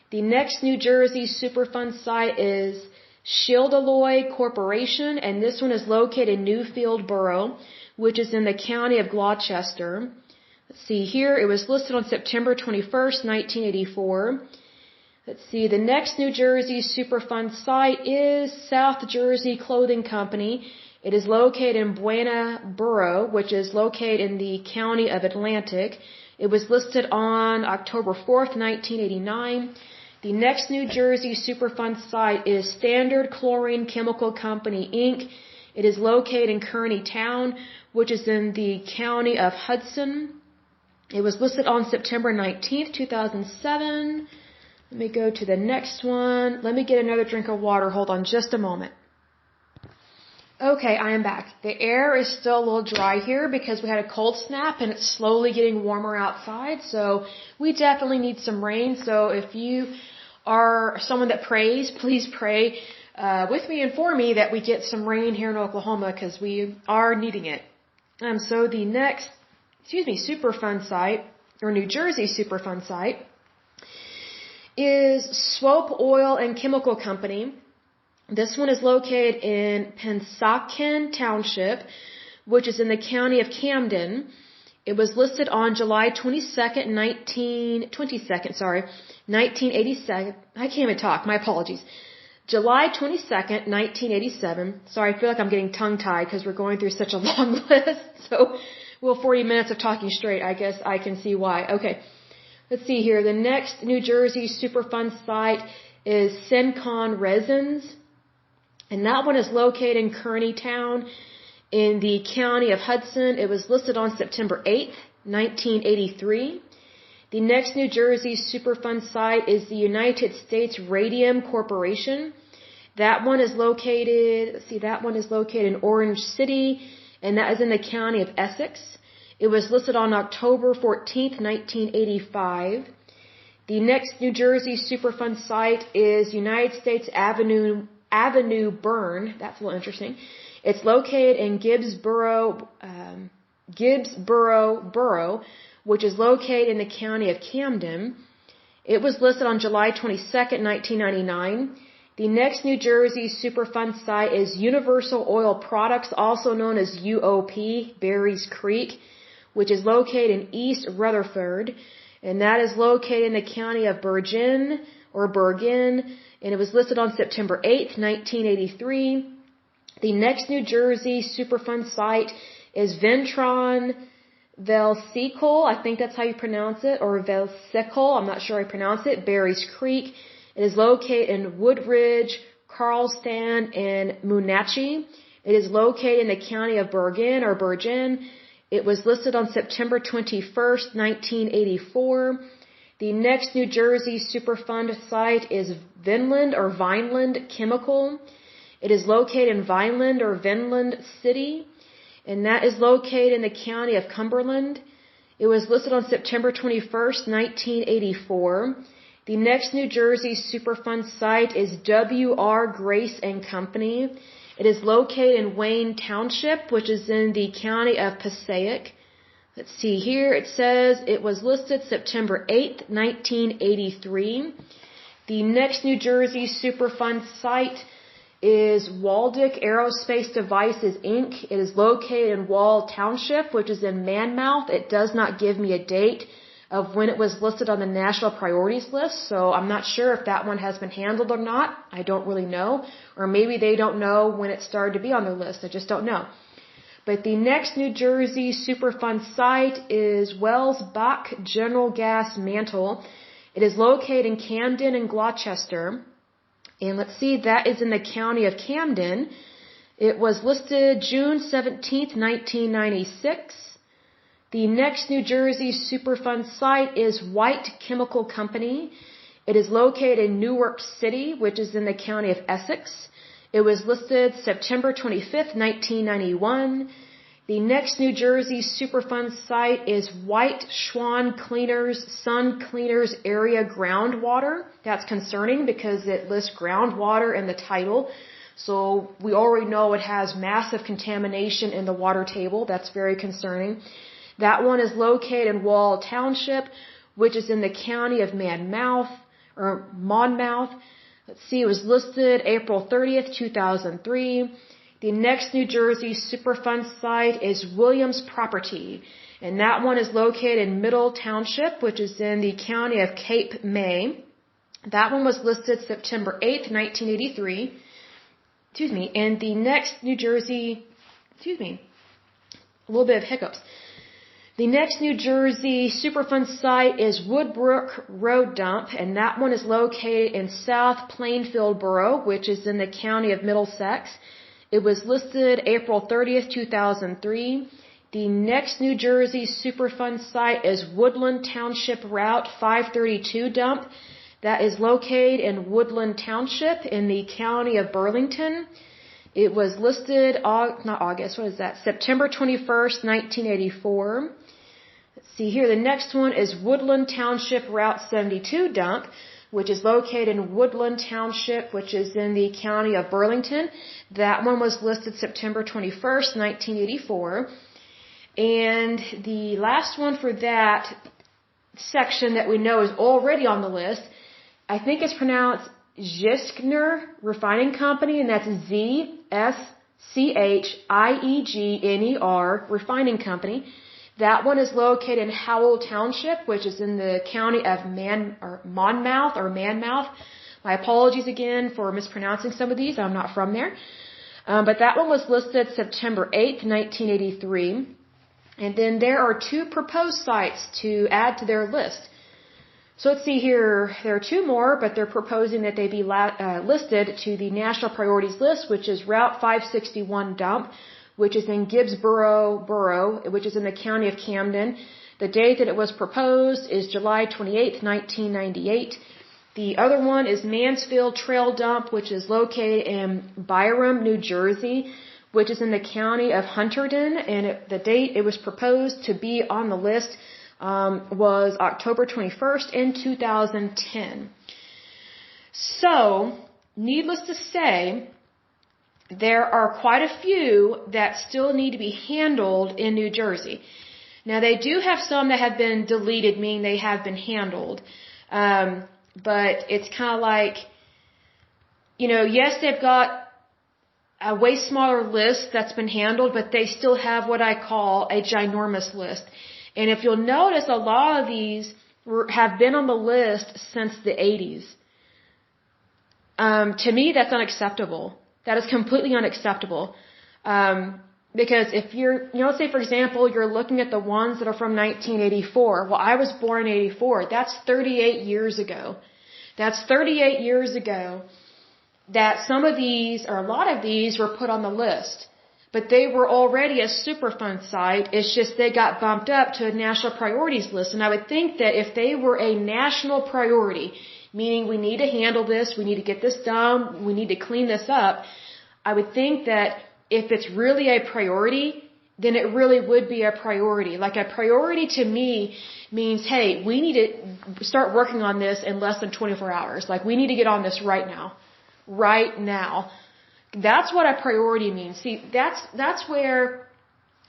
The next New Jersey Superfund site is Schildaloy Corporation, and this one is located in Newfield Borough, which is in the county of Gloucester. Let's see here, it was listed on September 21st, 1984. Let's see, the next New Jersey Superfund site is South Jersey Clothing Company. It is located in Buena Borough, which is located in the county of Atlantic. It was listed on October 4th, 1989. The next New Jersey Superfund site is Standard Chlorine Chemical Company, Inc. It is located in Kearney Town, which is in the county of Hudson. It was listed on September 19th, 2007. Let me go to the next one. Let me get another drink of water. Hold on just a moment. Okay, I am back. The air is still a little dry here because we had a cold snap and it's slowly getting warmer outside. So we definitely need some rain. So if you are someone that prays, please pray with me and for me that we get some rain here in Oklahoma because we are needing it. So the next, Superfund site, or New Jersey Superfund site, is Swope Oil and Chemical Company. This one is located in Pensacola Township, which is in the county of Camden. It was listed on July 22nd, 1987. I can't even talk. My apologies. July 22nd, 1987. Sorry, I feel like I'm getting tongue-tied because we're going through such a long list. So, 40 minutes of talking straight, I guess I can see why. Okay. Let's see here. The next New Jersey Superfund site is Syncon Resins. And that one is located in Kearney Town in the county of Hudson. It was listed on September 8th, 1983. The next New Jersey Superfund site is the United States Radium Corporation. That one is located, in Orange City, and that is in the county of Essex. It was listed on October 14th, 1985. The next New Jersey Superfund site is United States Avenue Burn. That's a little interesting. It's located in Gibbsboro Borough, which is located in the county of Camden. It was listed on July 22nd, 1999. The next New Jersey Superfund site is Universal Oil Products, also known as UOP, Berries Creek, which is located in East Rutherford, and that is located in the county of Bergen, and it was listed on September 8th, 1983. The next New Jersey Superfund site is Ventron Velsicle, I think that's how you pronounce it, or Velsicle, I'm not sure how you pronounce it, Berries Creek. It is located in Woodridge, Carlston, and Moonachie. It is located in the county of Bergen. It was listed on September 21st, 1984. The next New Jersey Superfund site is Vineland Chemical. It is located in Vineland City, and that is located in the county of Cumberland. It was listed on September 21st, 1984. The next New Jersey Superfund site is W.R. Grace and Company. It is located in Wayne Township, which is in the county of Passaic. Let's see here. It says it was listed September 8th, 1983. The next New Jersey Superfund site is Waldick Aerospace Devices, Inc. It is located in Wall Township, which is in Monmouth. It does not give me a date of when it was listed on the national priorities list, so I'm not sure if that one has been handled or not. I don't really know. Or maybe they don't know when it started to be on their list. I just don't know. But the next New Jersey Superfund site is Wells Bach General Gas Mantle. It is located in Camden and Gloucester. And let's see, that is in the county of Camden. It was listed June 17th, 1996. The next New Jersey Superfund site is White Chemical Company. It is located in Newark City, which is in the county of Essex. It was listed September 25th, 1991. The next New Jersey Superfund site is White Swan Cleaners, Sun Cleaners Area Groundwater. That's concerning because it lists groundwater in the title. So we already know it has massive contamination in the water table. That's very concerning. That one is located in Wall Township, which is in the county of Monmouth. Let's see, it was listed April 30th, 2003. The next New Jersey Superfund site is Williams Property, and that one is located in Middle Township, which is in the county of Cape May. That one was listed September 8th, 1983. And the next New Jersey, a little bit of hiccups. The next New Jersey Superfund site is Woodbrook Road Dump, and that one is located in South Plainfield Borough, which is in the county of Middlesex. It was listed April 30th, 2003. The next New Jersey Superfund site is Woodland Township Route 532 Dump. that is located in Woodland Township in the county of Burlington. It was listed, September 21st, 1984. Let's see here. The next one is Woodland Township Route 72 dump, which is located in Woodland Township, which is in the county of Burlington. That one was listed September 21st, 1984. And the last one for that section that we know is already on the list, I think it's pronounced Zschigner Refining Company, and that's Zschigner Refining Company. That one is located in Howell Township, which is in the county of Monmouth. My apologies again for mispronouncing some of these. I'm not from there. But that one was listed September 8th, 1983. And then there are 2 proposed sites to add to their list. So let's see here. There are 2 more, but they're proposing that they be listed to the National Priorities List, which is Route 561 dump, which is in Gibbsboro Borough, which is in the county of Camden. The date that it was proposed is July 28th, 1998. The other one is Mansfield Trail Dump, which is located in Byram, New Jersey, which is in the county of Hunterdon, and the date it was proposed to be on the list was October 21st in 2010. So, needless to say, there are quite a few that still need to be handled in New Jersey. Now, they do have some that have been deleted, meaning they have been handled. But it's kind of like, yes, they've got a way smaller list that's been handled, but they still have what I call a ginormous list. And if you'll notice, a lot of these have been on the list since the 80s. To me, that's unacceptable. That is completely unacceptable. Because if you're, let's say, for example, you're looking at the ones that are from 1984. Well, I was born in 84. That's 38 years ago. That's 38 years ago that some of these, or a lot of these, were put on the list. But they were already a Superfund site. It's just they got bumped up to a national priorities list. And I would think that if they were a national priority, meaning we need to handle this, we need to get this done, we need to clean this up, I would think that if it's really a priority, then it really would be a priority. Like, a priority to me means, hey, we need to start working on this in less than 24 hours. Like, we need to get on this right now. Right now. That's what a priority means. See, that's where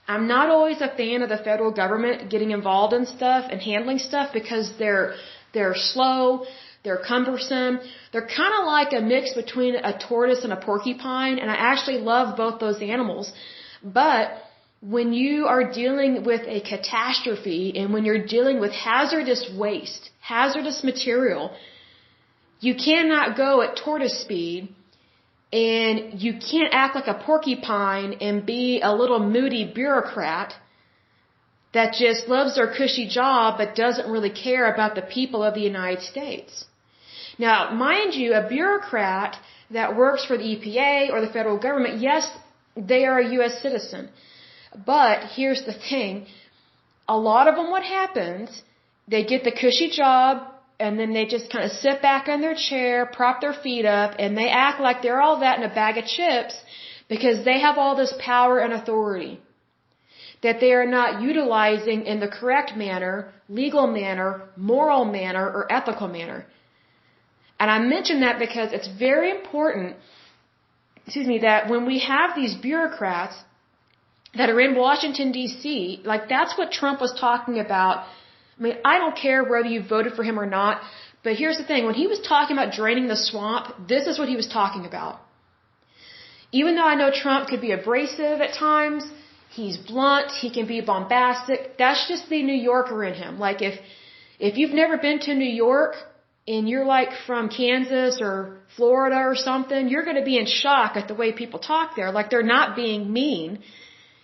I'm not always a fan of the federal government getting involved in stuff and handling stuff, because they're slow, they're cumbersome. They're kind of like a mix between a tortoise and a porcupine, and I actually love both those animals. But when you are dealing with a catastrophe, and when you're dealing with hazardous waste, hazardous material, you cannot go at tortoise speed, and you can't act like a porcupine and be a little moody bureaucrat that just loves their cushy job but doesn't really care about the people of the United States. Now, mind you, a bureaucrat that works for the EPA or the federal government, yes, they are a U.S. citizen. But here's the thing. A lot of them, what happens, they get the cushy job, and then they just kind of sit back in their chair, prop their feet up, and they act like they're all that in a bag of chips because they have all this power and authority that they are not utilizing in the correct manner, legal manner, moral manner, or ethical manner. And I mention that because it's very important, that when we have these bureaucrats that are in Washington, D.C., like, that's what Trump was talking about. I mean, I don't care whether you voted for him or not, but here's the thing. When he was talking about draining the swamp, this is what he was talking about. Even though I know Trump could be abrasive at times, he's blunt, he can be bombastic, that's just the New Yorker in him. Like, if you've never been to New York, and you're like from Kansas or Florida or something, you're going to be in shock at the way people talk there. Like, they're not being mean.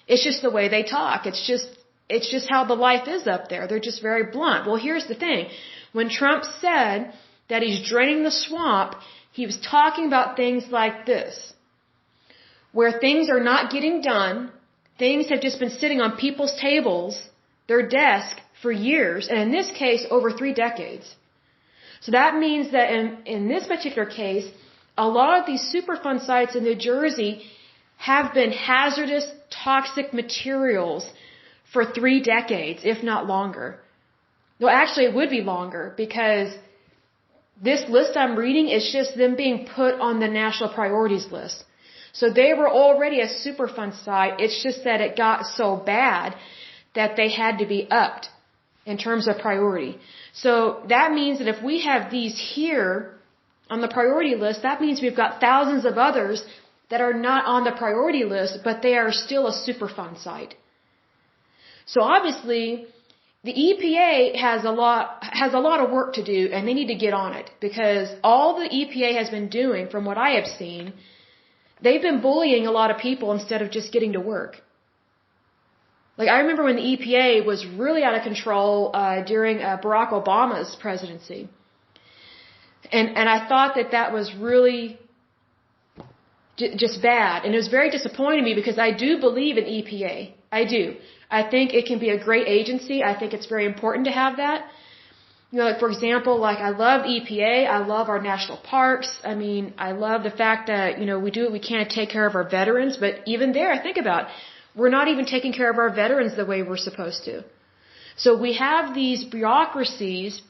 It's just the way they talk. It's just how the life is up there. They're just very blunt. Well, here's the thing. When Trump said that he's draining the swamp, he was talking about things like this, where things are not getting done. Things have just been sitting on people's tables, their desk, for years, and in this case, over 3 decades. So that means that in this particular case, a lot of these Superfund sites in New Jersey have been hazardous, toxic materials for 3 decades, if not longer. Well, actually, it would be longer because this list I'm reading is just them being put on the national priorities list. So they were already a Superfund site. It's just that it got so bad that they had to be upped in terms of priority. So that means that if we have these here on the priority list, that means we've got thousands of others that are not on the priority list, but they are still a Superfund site. So obviously, the EPA has a lot of work to do, and they need to get on it, because all the EPA has been doing, from what I have seen, they've been bullying a lot of people instead of just getting to work. Like, I remember when the EPA was really out of control during Barack Obama's presidency. And I thought that was really just bad. And it was very disappointing to me because I do believe in EPA. I do. I think it can be a great agency. I think it's very important to have that. You know, like, for example, like, I love EPA. I love our national parks. I mean, I love the fact that, you know, we do what we can to take care of our veterans. But even there, think about it. We're not even taking care of our veterans the way we're supposed to. So we have these bureaucracies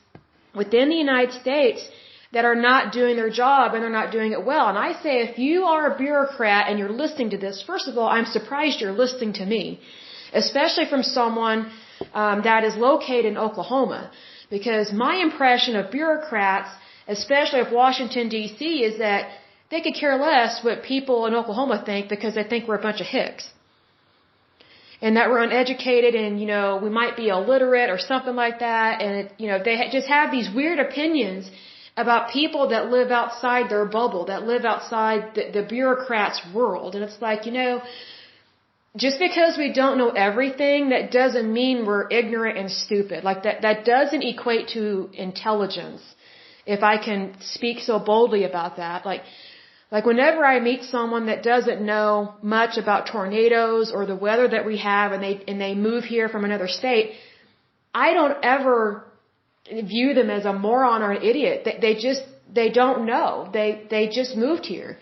within the United States that are not doing their job, and they're not doing it well. And I say, if you are a bureaucrat and you're listening to this, first of all, I'm surprised you're listening to me, especially from someone that is located in Oklahoma. Because my impression of bureaucrats, especially of Washington, D.C., is that they could care less what people in Oklahoma think because they think we're a bunch of hicks. And that we're uneducated and, you know, we might be illiterate or something like that. And, you know, they just have these weird opinions about people that live outside their bubble, that live outside the bureaucrats' world. And it's like, you know, just because we don't know everything, that doesn't mean we're ignorant and stupid. Like, that doesn't equate to intelligence, if I can speak so boldly about that. Like whenever I meet someone that doesn't know much about tornadoes or the weather that we have, and they move here from another state, I don't ever view them as a moron or an idiot. They don't know. They just moved here.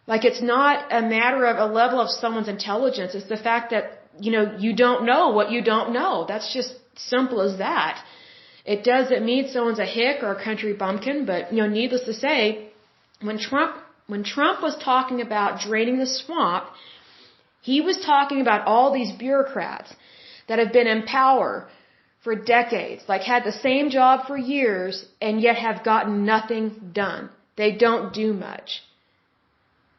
Like, it's not a matter of a level of someone's intelligence. It's the fact that, you know, you don't know what you don't know. That's just simple as that. It doesn't mean someone's a hick or a country bumpkin, but, you know, needless to say, when Trump was talking about draining the swamp, he was talking about all these bureaucrats that have been in power for decades, like had the same job for years, and yet have gotten nothing done. They don't do much.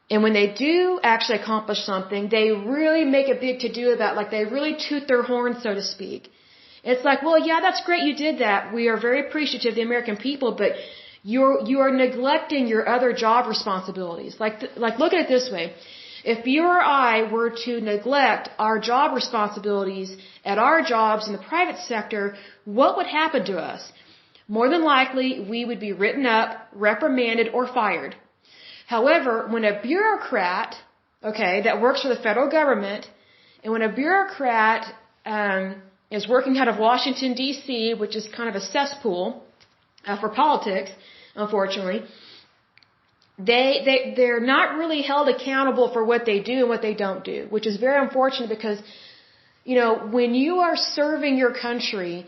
And when they do actually accomplish something, they really make a big to-do about, like, they really toot their horn, so to speak. It's like, well, yeah, that's great you did that. We are very appreciative of the American people, but you are neglecting your other job responsibilities. Like, look at it this way. If you or I were to neglect our job responsibilities at our jobs in the private sector, what would happen to us? More than likely, we would be written up, reprimanded, or fired. However, when a bureaucrat, okay, that works for the federal government, and when a bureaucrat is working out of Washington, D.C., which is kind of a cesspool for politics, unfortunately, they're not really held accountable for what they do and what they don't do, which is very unfortunate because, you know, when you are serving your country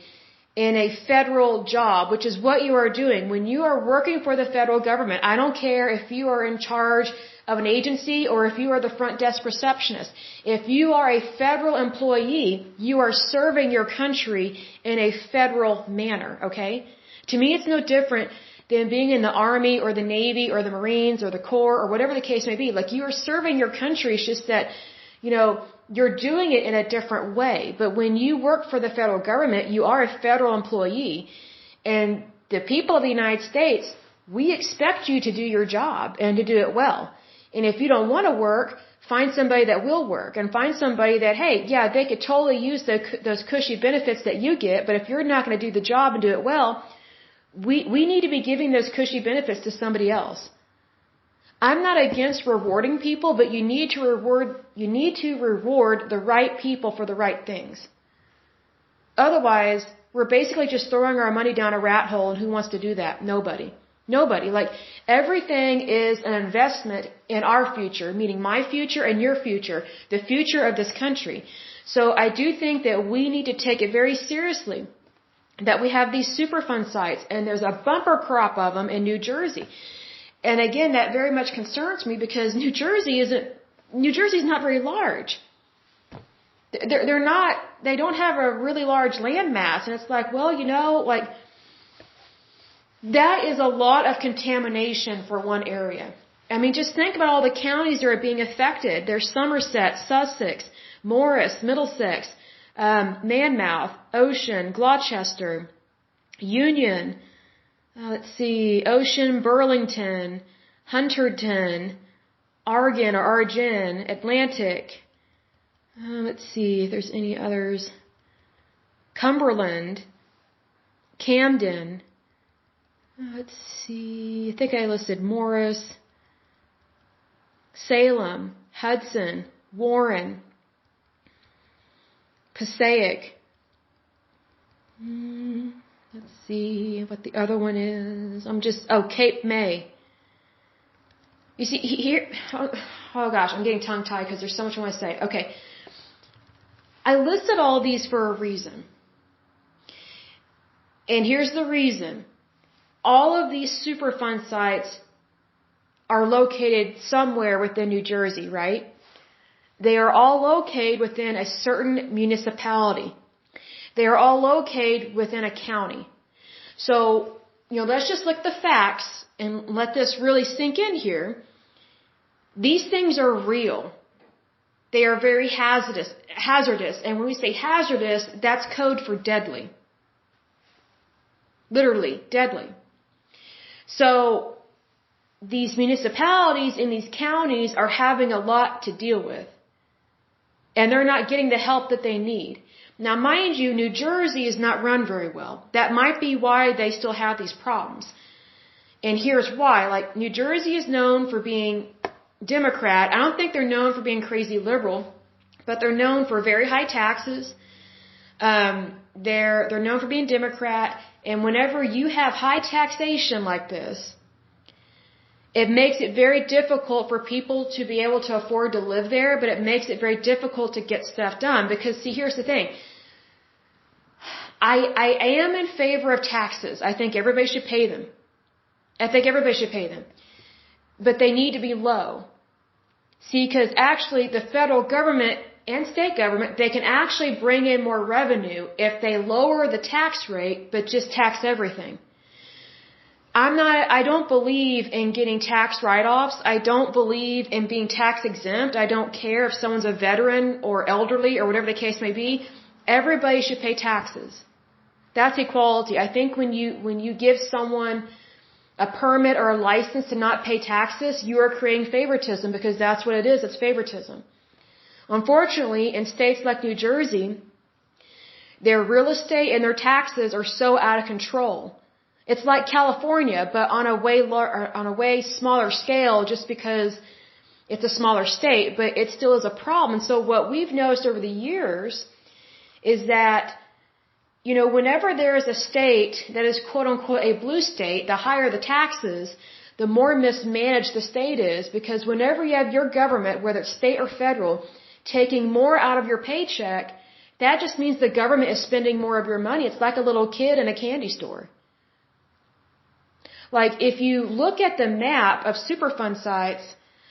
in a federal job, which is what you are doing, when you are working for the federal government, I don't care if you are in charge of an agency or if you are the front desk receptionist. If you are a federal employee, you are serving your country in a federal manner, okay? To me, it's no different than being in the Army or the Navy or the Marines or the Corps or whatever the case may be. Like, you are serving your country. It's just that, you know, you're doing it in a different way. But when you work for the federal government, you are a federal employee. And the people of the United States, we expect you to do your job and to do it well. And if you don't want to work, find somebody that will work, and find somebody that, hey, yeah, they could totally use those cushy benefits that you get, but if you're not going to do the job and do it well, we need to be giving those cushy benefits to somebody else. I'm not against rewarding people, but you need to reward the right people for the right things. Otherwise, we're basically just throwing our money down a rat hole, and who wants to do that? Nobody. Nobody. Like, everything is an investment in our future, meaning my future and your future, the future of this country. So I do think that we need to take it very seriously that we have these Superfund sites, and there's a bumper crop of them in New Jersey. And again, that very much concerns me because New Jersey is not very large. They don't have a really large land mass. And it's like, well, like, that is a lot of contamination for one area. I mean, just think about all the counties that are being affected. There's Somerset, Sussex, Morris, Middlesex, Monmouth, Ocean, Gloucester, Union, Ocean, Burlington, Hunterdon, Argin, Atlantic. If there's any others. Cumberland, Camden. I think I listed Morris, Salem, Hudson, Warren, Passaic. Let's see what the other one is. Cape May. You see, here, oh gosh, I'm getting tongue-tied because there's so much I want to say. Okay. I listed all these for a reason. And here's the reason. All of these Superfund sites are located somewhere within New Jersey, right? They are all located within a certain municipality. They are all located within a county. So, let's just look at the facts and let this really sink in here. These things are real. They are very hazardous. And when we say hazardous, that's code for deadly. Literally, deadly. So, these municipalities in these counties are having a lot to deal with. And they're not getting the help that they need. Now, mind you, New Jersey is not run very well. That might be why they still have these problems. And here's why. Like, New Jersey is known for being Democrat. I don't think they're known for being crazy liberal, but they're known for very high taxes. They're known for being Democrat. And whenever you have high taxation like this, it makes it very difficult for people to be able to afford to live there, but it makes it very difficult to get stuff done. Because, see, here's the thing. I am in favor of taxes. I think everybody should pay them. But they need to be low. See, because actually the federal government and state government, they can actually bring in more revenue if they lower the tax rate, but just tax everything. I don't believe in getting tax write-offs. I don't believe in being tax exempt. I don't care if someone's a veteran or elderly or whatever the case may be. Everybody should pay taxes. That's equality. I think when you give someone a permit or a license to not pay taxes, you are creating favoritism because that's what it is. It's favoritism. Unfortunately, in states like New Jersey, their real estate and their taxes are so out of control. It's like California, but on a way smaller scale, just because it's a smaller state, but it still is a problem. And so what we've noticed over the years is that, whenever there is a state that is quote unquote a blue state, the higher the taxes, the more mismanaged the state is, because whenever you have your government, whether it's state or federal, taking more out of your paycheck, that just means the government is spending more of your money. It's like a little kid in a candy store. Like, if you look at the map of Superfund sites,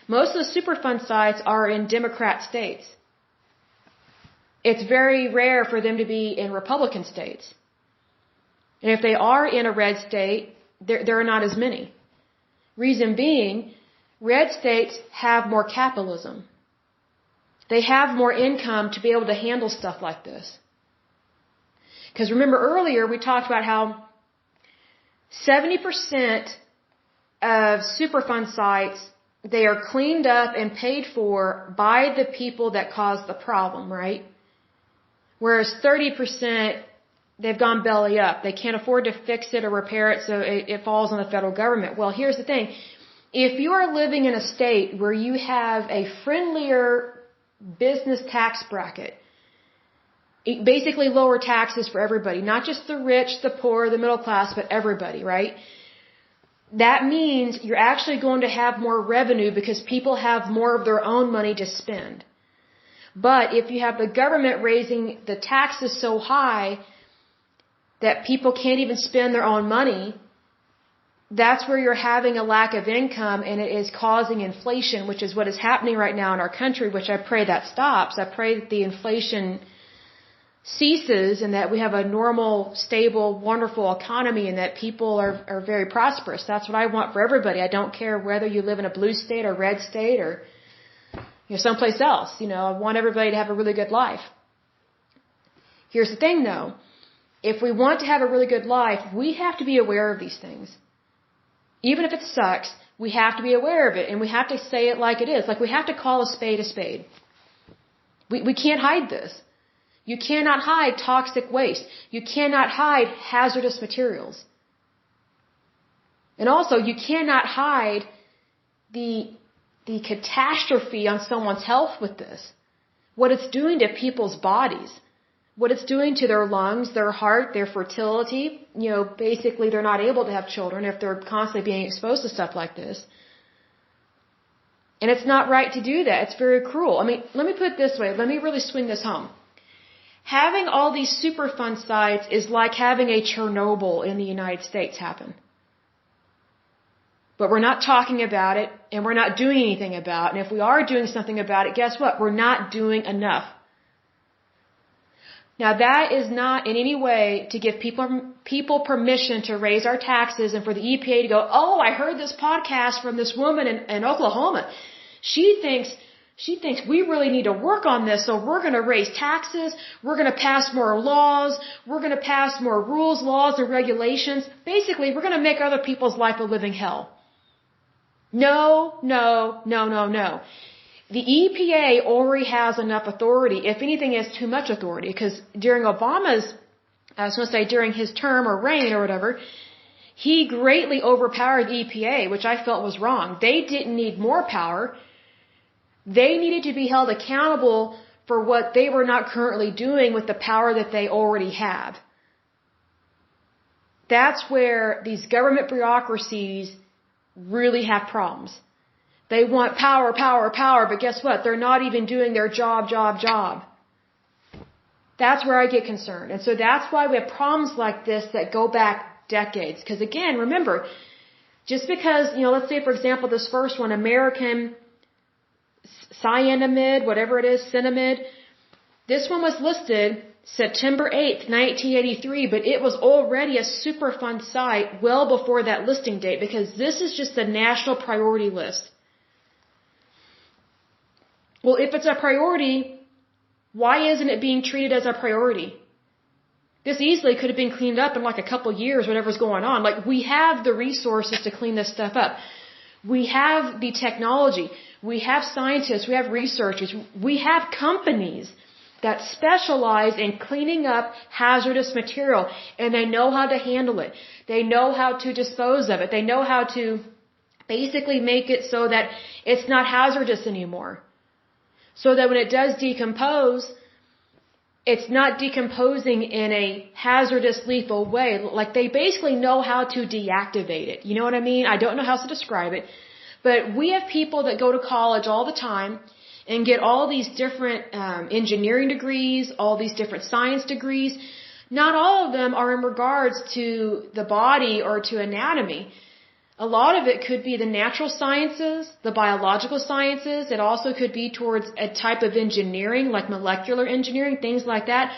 most of the Superfund sites are in Democrat states. It's very rare for them to be in Republican states. And if they are in a red state, there are not as many. Reason being, red states have more capitalism. They have more income to be able to handle stuff like this. Because remember earlier we talked about how 70% of Superfund sites, they are cleaned up and paid for by the people that caused the problem, right? Whereas 30%, they've gone belly up. They can't afford to fix it or repair it, so it falls on the federal government. Well, here's the thing. If you are living in a state where you have a friendlier business tax bracket, Basically lower taxes for everybody, not just the rich, the poor, the middle class, but everybody, right? That means you're actually going to have more revenue because people have more of their own money to spend. But if you have the government raising the taxes so high that people can't even spend their own money, that's where you're having a lack of income, and it is causing inflation, which is what is happening right now in our country, which I pray that stops. I pray that the inflation ceases and that we have a normal, stable, wonderful economy and that people are very prosperous. That's what I want for everybody. I don't care whether you live in a blue state or red state or someplace else. I want everybody to have a really good life. Here's the thing though. If we want to have a really good life, we have to be aware of these things. Even if it sucks, we have to be aware of it and we have to say it like it is. Like we have to call a spade a spade. We can't hide this. You cannot hide toxic waste. You cannot hide hazardous materials. And also, you cannot hide the catastrophe on someone's health with this. What it's doing to people's bodies. What it's doing to their lungs, their heart, their fertility. Basically they're not able to have children if they're constantly being exposed to stuff like this. And it's not right to do that. It's very cruel. Let me put it this way. Let me really swing this home. Having all these Superfund sites is like having a Chernobyl in the United States happen. But we're not talking about it, and we're not doing anything about it. And if we are doing something about it, guess what? We're not doing enough. Now that is not in any way to give people permission to raise our taxes and for the EPA to go, oh, I heard this podcast from this woman in Oklahoma. She thinks we really need to work on this, so we're going to raise taxes, we're going to pass more laws, we're going to pass more rules, laws, and regulations. Basically, we're going to make other people's life a living hell. No. The EPA already has enough authority. If anything, it has too much authority, because during during his term or reign or whatever, he greatly overpowered the EPA, which I felt was wrong. They didn't need more power. They needed to be held accountable for what they were not currently doing with the power that they already have. That's where these government bureaucracies really have problems. They want power, but guess what? They're not even doing their job. That's where I get concerned. And so that's why we have problems like this that go back decades. Because again, remember, just because, let's say for example, this first one, American cyanamide, whatever it is, cinnamide. This one was listed September 8th, 1983, but it was already a Superfund site well before that listing date because this is just the national priority list. Well, if it's a priority, why isn't it being treated as a priority? This easily could have been cleaned up in like a couple years, whatever's going on. Like, we have the resources to clean this stuff up. We have the technology. We have scientists, we have researchers, we have companies that specialize in cleaning up hazardous material, and they know how to handle it. They know how to dispose of it. They know how to basically make it so that it's not hazardous anymore. So that when it does decompose, it's not decomposing in a hazardous, lethal way. Like, they basically know how to deactivate it. You know what I mean? I don't know how to describe it. But we have people that go to college all the time and get all these different engineering degrees, all these different science degrees. Not all of them are in regards to the body or to anatomy. A lot of it could be the natural sciences, the biological sciences. It also could be towards a type of engineering, like molecular engineering, things like that.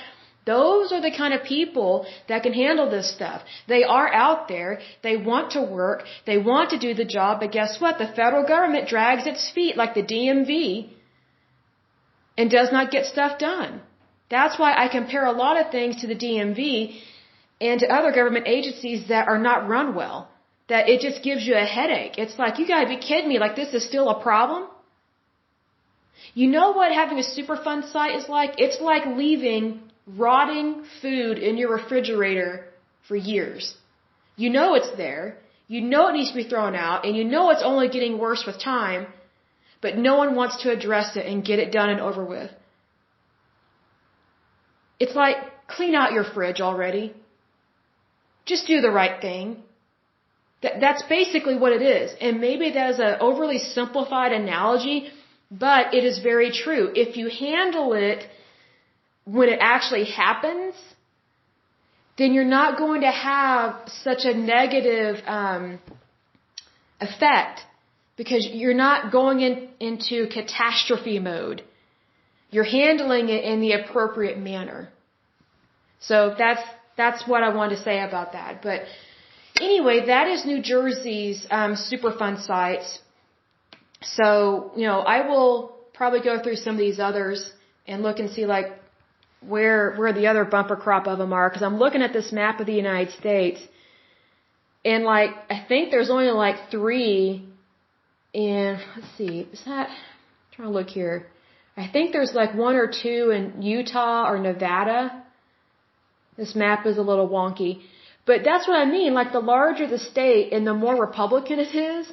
Those are the kind of people that can handle this stuff. They are out there. They want to work. They want to do the job. But guess what? The federal government drags its feet like the DMV and does not get stuff done. That's why I compare a lot of things to the DMV and to other government agencies that are not run well. That it just gives you a headache. It's like, you gotta be kidding me, like this is still a problem? You know what having a Superfund site is like? It's like leaving rotting food in your refrigerator for years. You know it's there, you know it needs to be thrown out, and you know it's only getting worse with time, but no one wants to address it and get it done and over with. It's like, clean out your fridge already. Just do the right thing. That's basically what it is. And maybe that is an overly simplified analogy, but it is very true. If you handle it when it actually happens, then you're not going to have such a negative effect, because you're not going into catastrophe mode. You're handling it in the appropriate manner. So that's what I want to say about that. But anyway, that is New Jersey's Superfund Sites. So, I will probably go through some of these others and look and see like where the other bumper crop of them are, because I'm looking at this map of the United States, and like I think there's only like 3 in, let's see, is that, I'm trying to look here. I think there's like 1 or 2 in Utah or Nevada. This map is a little wonky. But that's what I mean. Like, the larger the state and the more Republican it is,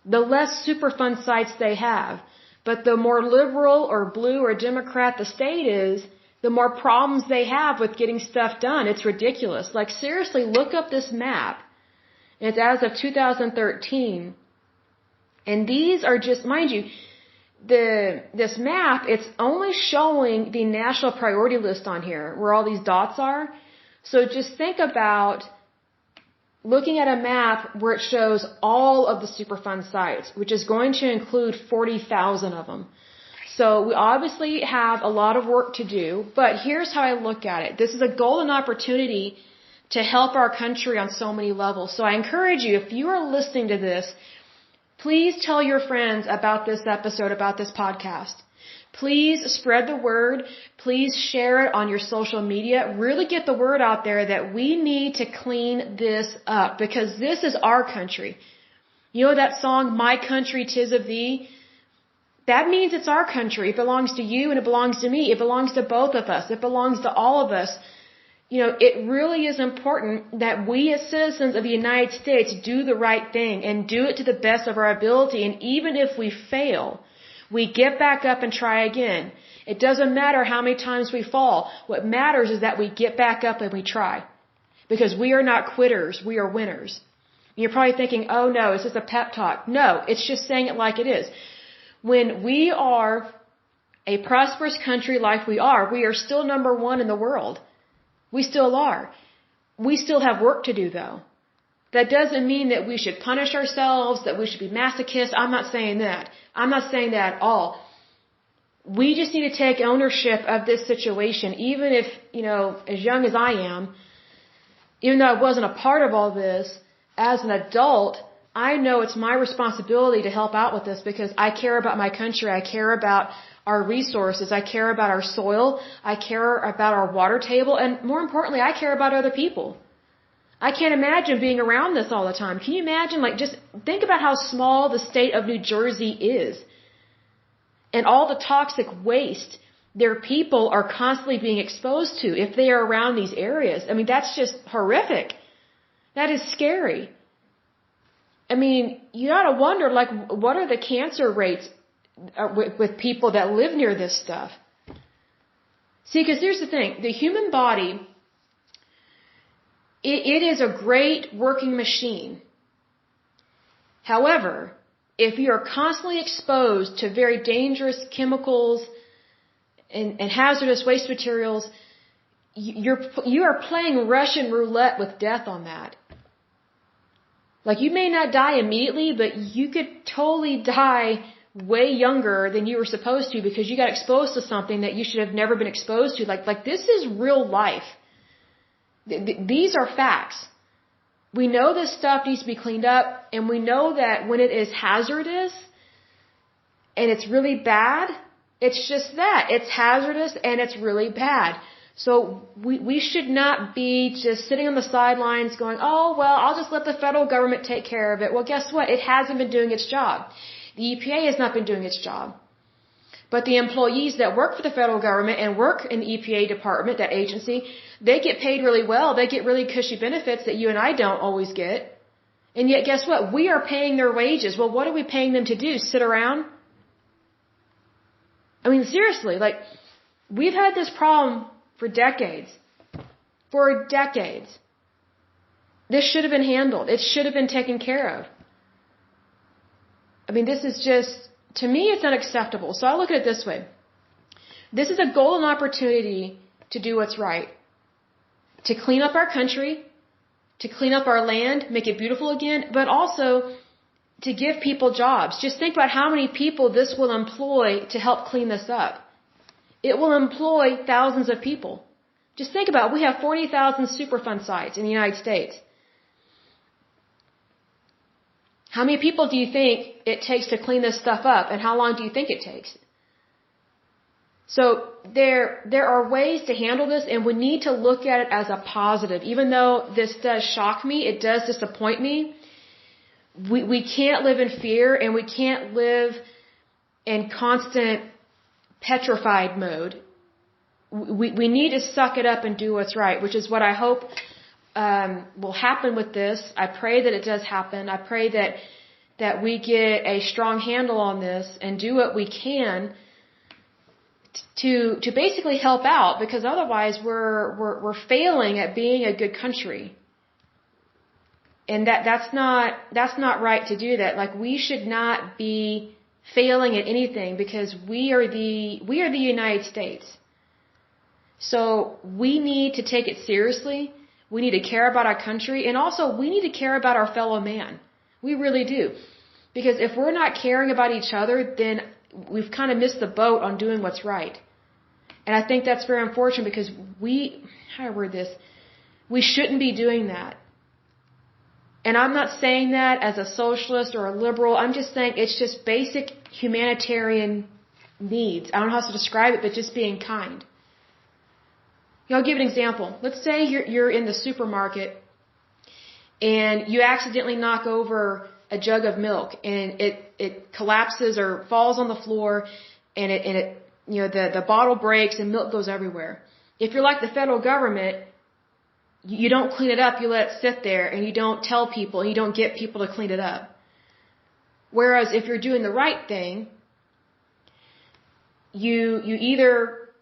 the less Superfund sites they have. But the more liberal or blue or Democrat the state is, the more problems they have with getting stuff done. It's ridiculous. Like, seriously, look up this map. It's as of 2013. And these are just, mind you, this map, it's only showing the national priority list on here, where all these dots are. So just think about looking at a map where it shows all of the Superfund sites, which is going to include 40,000 of them. So we obviously have a lot of work to do, but here's how I look at it. This is a golden opportunity to help our country on so many levels. So I encourage you, if you are listening to this, please tell your friends about this episode, about this podcast. Please spread the word. Please share it on your social media. Really get the word out there that we need to clean this up, because this is our country. You know that song, My Country 'Tis of Thee? That means it's our country. It belongs to you and it belongs to me. It belongs to both of us. It belongs to all of us. It really is important that we as citizens of the United States do the right thing and do it to the best of our ability. And even if we fail, we get back up and try again. It doesn't matter how many times we fall. What matters is that we get back up and we try. Because we are not quitters. We are winners. You're probably thinking, oh no, it's just a pep talk. No, it's just saying it like it is. When we are a prosperous country like we are still number 1 in the world. We still are. We still have work to do, though. That doesn't mean that we should punish ourselves, that we should be masochists. I'm not saying that. I'm not saying that at all. We just need to take ownership of this situation, even if, as young as I am, even though I wasn't a part of all this, as an adult, I know it's my responsibility to help out with this, because I care about my country. I care about our resources. I care about our soil. I care about our water table. And more importantly, I care about other people. I can't imagine being around this all the time. Can you imagine? Just think about how small the state of New Jersey is. And all the toxic waste their people are constantly being exposed to if they are around these areas. I mean, that's just horrific. That is scary. I mean, you gotta wonder, what are the cancer rates with people that live near this stuff? See, because here's the thing. The human body, it is a great working machine. However, if you are constantly exposed to very dangerous chemicals and hazardous waste materials, you are playing Russian roulette with death on that. You may not die immediately, but you could totally die way younger than you were supposed to, because you got exposed to something that you should have never been exposed to. This is real life. These are facts. We know this stuff needs to be cleaned up, and we know that when it is hazardous and it's really bad, it's just that. It's hazardous and it's really bad. So we should not be just sitting on the sidelines going, oh, well, I'll just let the federal government take care of it. Well, guess what? It hasn't been doing its job. The EPA has not been doing its job. But the employees that work for the federal government and work in the EPA department, that agency, they get paid really well. They get really cushy benefits that you and I don't always get. And yet, guess what? We are paying their wages. Well, what are we paying them to do? Sit around? I mean, seriously, we've had this problem for decades. For decades. This should have been handled. It should have been taken care of. I mean, this is just, to me, it's unacceptable. So I look at it this way. This is a golden opportunity to do what's right. To clean up our country, to clean up our land, make it beautiful again, but also to give people jobs. Just think about how many people this will employ to help clean this up. It will employ thousands of people. Just think about it. We have 40,000 Superfund sites in the United States. How many people do you think it takes to clean this stuff up, and how long do you think it takes? So there are ways to handle this, and we need to look at it as a positive. Even though this does shock me, it does disappoint me, we can't live in fear, and we can't live in constant petrified mode. We need to suck it up and do what's right, which is what I hope will happen with this. I pray that it does happen. I pray that we get a strong handle on this and do what we can to basically help out, because otherwise we're failing at being a good country. And that's not right to do that. Like, we should not be failing at anything, because we are the United States. So we need to take it seriously. We need to care about our country, and also we need to care about our fellow man. We really do. Because if we're not caring about each other, then we've kind of missed the boat on doing what's right. And I think that's very unfortunate, because how do I word this? We shouldn't be doing that. And I'm not saying that as a socialist or a liberal. I'm just saying it's just basic humanitarian needs. I don't know how else to describe it, but just being kind. I'll give an example. Let's say you're in the supermarket and you accidentally knock over a jug of milk, and it collapses or falls on the floor, and the bottle breaks and milk goes everywhere. If you're like the federal government, you don't clean it up, you let it sit there, and you don't tell people, and you don't get people to clean it up. Whereas if you're doing the right thing, you either,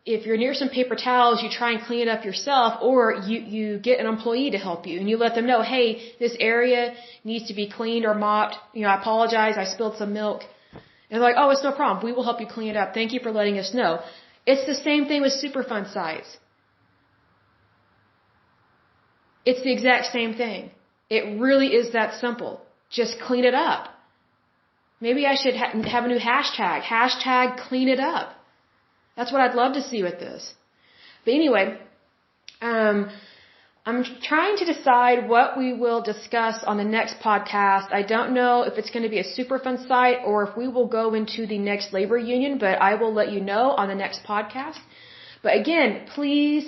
if you're near some paper towels, you try and clean it up yourself, or you get an employee to help you, and you let them know, hey, this area needs to be cleaned or mopped. I apologize, I spilled some milk. And they're like, oh, it's no problem. We will help you clean it up. Thank you for letting us know. It's the same thing with Superfund sites. It's the exact same thing. It really is that simple. Just clean it up. Maybe I should have a new hashtag. Hashtag clean it up. That's what I'd love to see with this. But anyway, I'm trying to decide what we will discuss on the next podcast. I don't know if it's going to be a Superfund site or if we will go into the next labor union, but I will let you know on the next podcast. But again, please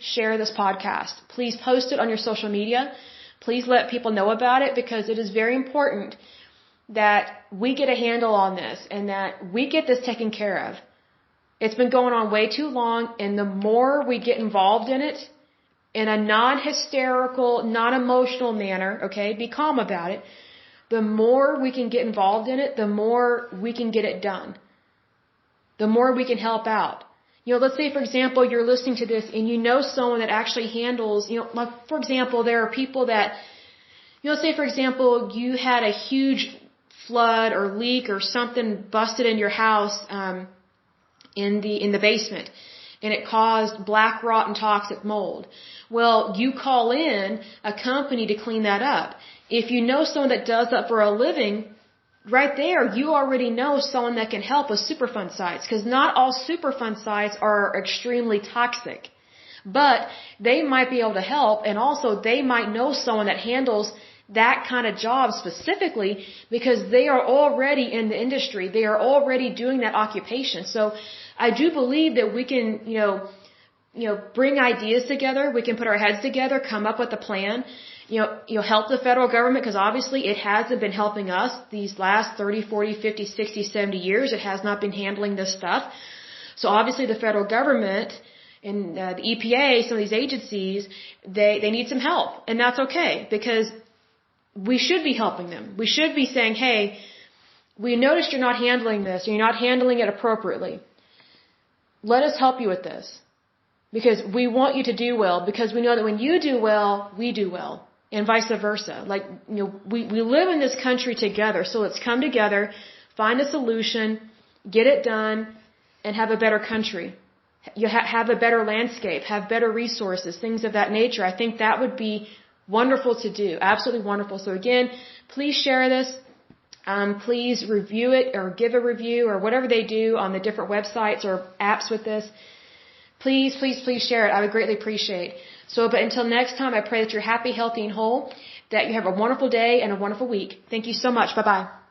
share this podcast. Please post it on your social media. Please let people know about it, because it is very important that we get a handle on this and that we get this taken care of. It's been going on way too long, and the more we get involved in it, in a non-hysterical, non-emotional manner, okay, be calm about it, the more we can get involved in it, the more we can get it done. The more we can help out. Let's say, for example, you're listening to this and you know someone that actually handles, like, for example, there are people that, let's say, for example, you had a huge flood or leak or something busted in your house, in the basement, and it caused black rot and toxic mold. Well, you call in a company to clean that up. If you know someone that does that for a living, right there, you already know someone that can help with Superfund sites, because not all Superfund sites are extremely toxic. But they might be able to help, and also they might know someone that handles that kind of job specifically, because they are already in the industry. They are already doing that occupation. So I do believe that we can, bring ideas together. We can put our heads together, come up with a plan, help the federal government, because obviously it hasn't been helping us these last 30, 40, 50, 60, 70 years. It has not been handling this stuff. So obviously the federal government and the EPA, some of these agencies, they need some help. And that's okay, because we should be helping them. We should be saying, hey, we noticed you're not handling this, or you're not handling it appropriately. Let us help you with this. Because we want you to do well, because we know that when you do well, we do well. And vice versa. Like, we live in this country together, so let's come together, find a solution, get it done, and have a better country. You have a better landscape, have better resources, things of that nature. I think that would be wonderful to do. Absolutely wonderful. So again, please share this. Please review it or give a review or whatever they do on the different websites or apps with this. Please, please, please share it. I would greatly appreciate. So, but until next time, I pray that you're happy, healthy, and whole, that you have a wonderful day and a wonderful week. Thank you so much. Bye-bye.